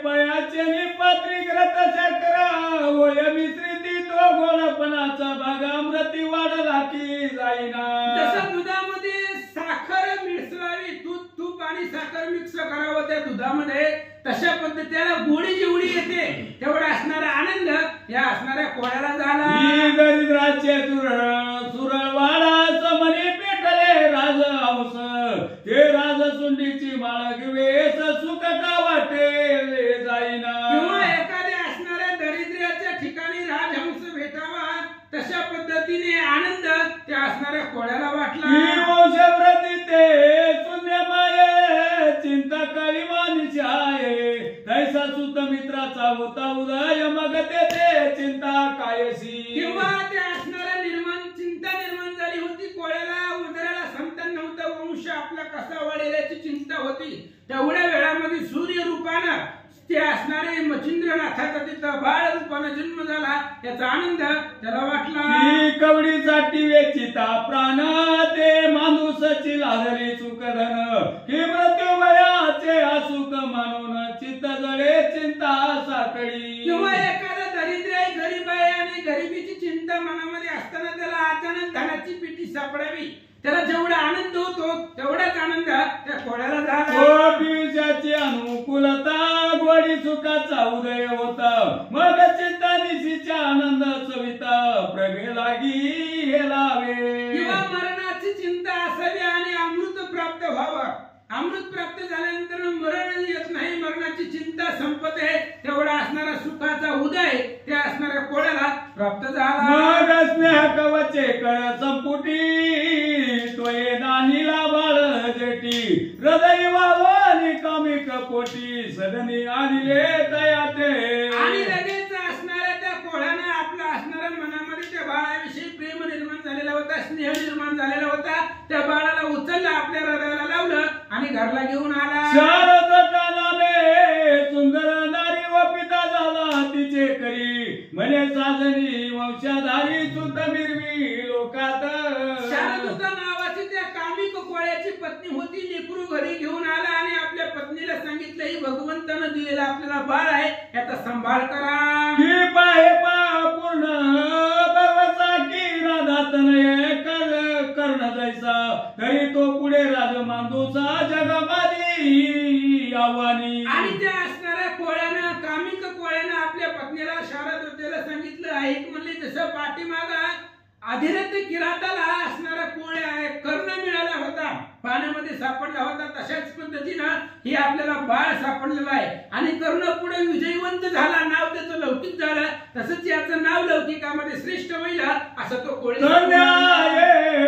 पयाचे निपात्री ग्रत शर्करा होय मिश्रिती, तो गोडपणाचा भाग अमृती वाढला की जाईना. जसं दुधामध्ये साखर मिसळावी, तूप आणि साखर मिक्स करावं त्या दुधामध्ये, तशा पद्धतीने गोडी जेवढी येते तेवढा असणारा आनंद या असणाऱ्या कोळ्याला झाला. दरिद्राचे सुरळ वाडा समने पेटले राज हौस, ते राज सुन सुंडीची माळ वेस सुख का वाटे जाईना. किंवा एखाद्या असणाऱ्या दरिद्र्याच्या ठिकाणी राजहंस भेटावा तशा पद्धतीने आनंद त्या असणाऱ्या कोळ्याला वाटला. वंशव्रती ते शून्य माये चिंता कळी मानिशी आहे. तैसा सुद्धा मित्राचा होता उदय मग ते चिंता कायसी. किंवा त्या असणाऱ्या चिंता निर्माण झाली होती कोळ्याला. उदराला संतान नव्हतं, वंश आपला कसा वाढेल याची चिंता होती. तेवढ्या वेळामध्ये सूर्य रूपानं ते असणारे मच्छिंद्रनाथाचा तिथं बाळ रूपानं जन्म झाला. त्याचा आनंद त्याला वाटला. कवडीसाठी वेचिता प्राण ते माणूसची लादली सुखधन. की मृत्यूभयाचे असुख म्हणून चित्त जळे चिंता साखळी. किंवा एखादा दरिद्र आहे, गरीब आहे आणि गरिबीची चिंता मनामध्ये असताना त्याला अचानक धनाची पेटी सापडावी. त्याला जेवढा आनंद होतो तेवढाच आनंद त्या कोळ्याला झाला. दिवसाची अनुकूलता गोडी सुखाचा उदय होता. मग चिंता निशीच्या आनंद सविता प्रभे लागी हे लावे. किंवा मरणाची चिंता असावी आणि अमृत प्राप्त व्हावं. अमृत प्राप्त झाल्यानंतर मरण येत नाही, मरणाची चिंता संपते. तेवढा असणारा सुखाचा उदय त्या असणाऱ्या कोळ्याला प्राप्त झाला. मग स्नेह कवचे कळ संपुटी तोये नानीला बाळ जेटी. हृदय वावनी कामिक पोटी सदनी आदिले तयाते. आणि लगेच असणाऱ्या त्या कोळ्यानं आपला असणाऱ्या मनामध्ये त्या बाळाविषयी प्रेम निर्माण झालेला होता, स्नेह निर्माण झालेला होता. त्या बाळाला उचललं, आपल्या हृदयाला लावलं आणि घरला घेऊन आला. शारद कानामे सुंदर नारी व पिता झाला तिचे करी. म्हणे साजनी वंशधारी सुत मिरवी लोकात. शारदूता नावाची त्या कामिक कोळ्याची पत्नी होती. लेकरू घरी घेऊन आला आणि आपल्या पत्नीला सांगितलं, ही भगवंतानं दिलेला आपल्याला बाळ आहे, याचा सांभाळ करा. की पाहे पूर्ण बरवसा की राधातनये कर्ण जैसा. तरी तो पुढे राजमांदूचा जगमादी आव्हानी. आणि त्या असणाऱ्या कोळ्यानं, कामिक कोळ्यानं आपल्या पत्नीला शारदूतेला सांगितलं, ऐक म्हणले, जसं पाठीमागा अधिरथ किराताला असणारा कोळ्या कर्ण मिळाला होता, पाण्यामध्ये सापडला होता, तशाच पद्धतीनं हे आपल्याला बाळ सापडलेलं आहे. आणि कर्ण पुढे विजयवंत झाला, नाव त्याचं लौकिक झालं, तसंच याचं नाव लौकिकामध्ये श्रेष्ठ होईल असं तो कोळी.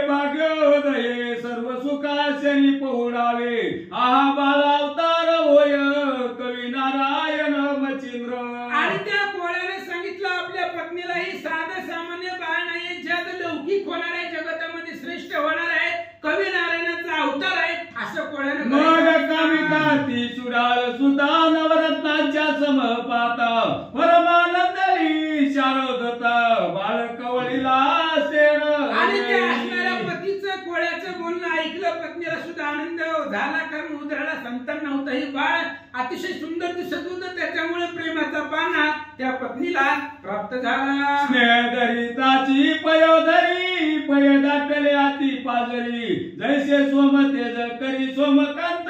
भाग्योदये सर्व सुखाशनी पोहोडावे. आहा बाळ अवतार होय कवी नारायण मचिंद्र. आणि त्या कोळ्याने सांगितलं आपल्या पत्नीला, ही साधं सामान्य बाळ नाही, जग लौकिक होणार आहे, जगतामध्ये श्रेष्ठ होणार आहे, कवी नारायणाचा अवतार आहे असं कोळ्याने. मग कामिकाती चुडाळ सुद्धा नवरत्नाच्या समपाता. परमानंदली शारदता बाळ कवळीला सेन. आणि त्या असणाऱ्या पतीचं कोळ्याचं बोलणं ऐकलं, पत्नीला सुद्धा आनंद झाला, कारण उदराला संतान नव्हतं. हे बाळ अतिशय सुंदर दिसत होतं, त्याच्यामुळे प्रेमाचा पाना त्या पत्नीला प्राप्त झाला. स्नेहदरिताची पयोधरी पय दाटले आती पाजरी. जैसे सोम तेज करी सोमकांत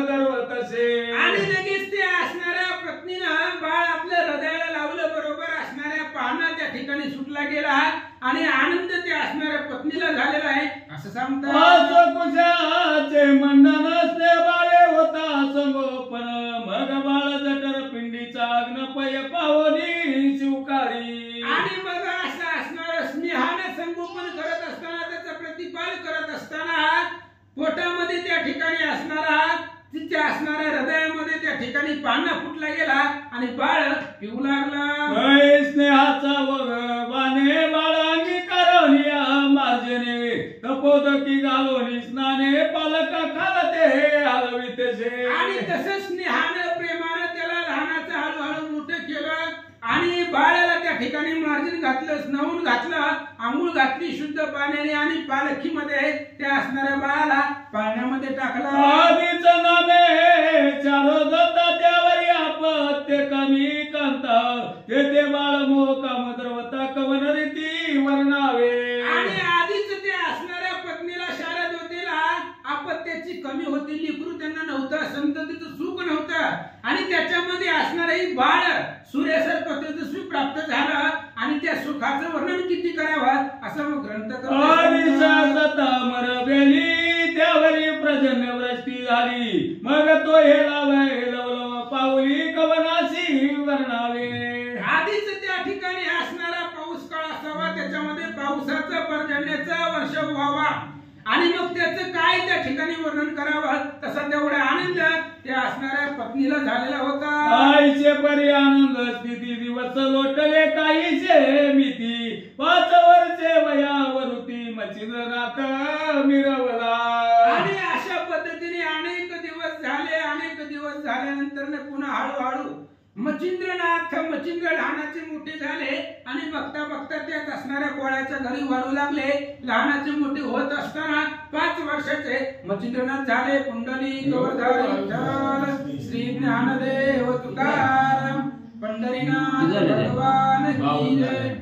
गर्व तसे. आणि लगेच त्या असणाऱ्या पत्नीनं बाळ आपल्या हृदयाला लावलं, बरोबर असणाऱ्या पाना त्या ठिकाणी सुटला गेला आणि आनंद त्या असणाऱ्या पत्नीला झालेला आहे असं सांगतात. कुशाचे मंडन स्नेह बाळे होता संगोपन. मग बाळ जठर पिंडीचा अग्नपय पावनी शिवकारी. आणि मग असं असणारं स्नेहाने संगोपन करत असताना, त्याचा प्रतिपाल करत असताना पोटामध्ये त्या ठिकाणी असणारा, तिच्या असणाऱ्या हृदयामध्ये त्या ठिकाणी पाना फुटला गेला आणि बाळ पिऊ लागला. स्नेहाचा वग बाने बाळांगी करवनिया मार्जने. तपोदकी घालोनी स्नाने पालका खालते हलवितेसे. आणि तसंच स्नेहानं प्रेमानं त्याला लहानाचं हळूहळू मोठं केलं आणि बाळाला त्या ठिकाणी मार्जन घातलं, स्नावून घातलं, आंघोळ घातली शुद्ध पाण्याने आणि पालखीमध्ये त्या असणाऱ्या बाळाला पाण्यामध्ये टाकलं. आधीच नामे चारो दत्ता त्यावरी आपत्य कमी कांता. ते बाळ मोह काम द्रवता कवन रीती वर्णावे. आणि आधीच त्या असणाऱ्या पत्नीला शारदवतीला आपत्याची कमी होती, लेकरू त्यांना नव्हतं, संततीचं सुख नव्हतं आणि त्याच्यामध्ये असणारे बाळ सूर्यासारखं तेजस्वी प्राप्त झालं आणि त्या सुखाचं वर्णन किती करावं असं मग ग्रंथ मरबेली त्यावरी प्रजन्य वृष्टी झाली. मग तो हे लावाय लवलव पाऊली कवनाशी वर्णावे. आधीच त्या ठिकाणी असणारा पाऊस काळ असावा, त्याच्यामध्ये पावसाचा पर्जन्याचा वर्ष व्हावा आणि मग त्याचं काय त्या ठिकाणी वर्णन करावं. तसा तेवढा आनंद त्या असणाऱ्या पत्नीला झालेला होता. आईचे परी आनंद स्थिती दिवस लोटले काहीचे मिती 5 वर्षे वयावरती मच्छिंद्रनाथ मिरवला. आणि अशा पद्धतीने अनेक दिवस झाल्यानंतर पुन्हा हळूहळू मच्छिंद्रनाथ मच्छिंद्र लहानाचे मोठे झाले आणि बघता बघता त्यात असणाऱ्या कोळ्याच्या घरी वाढू लागले. लहानाचे मोठे होत असताना 5 वर्षाचे मच्छिंद्रनाथ झाले. पुंडलिक वरधारी विठ्ठल श्री ज्ञानदेव तुकाराम पंढरीनाथ भगवान की जय.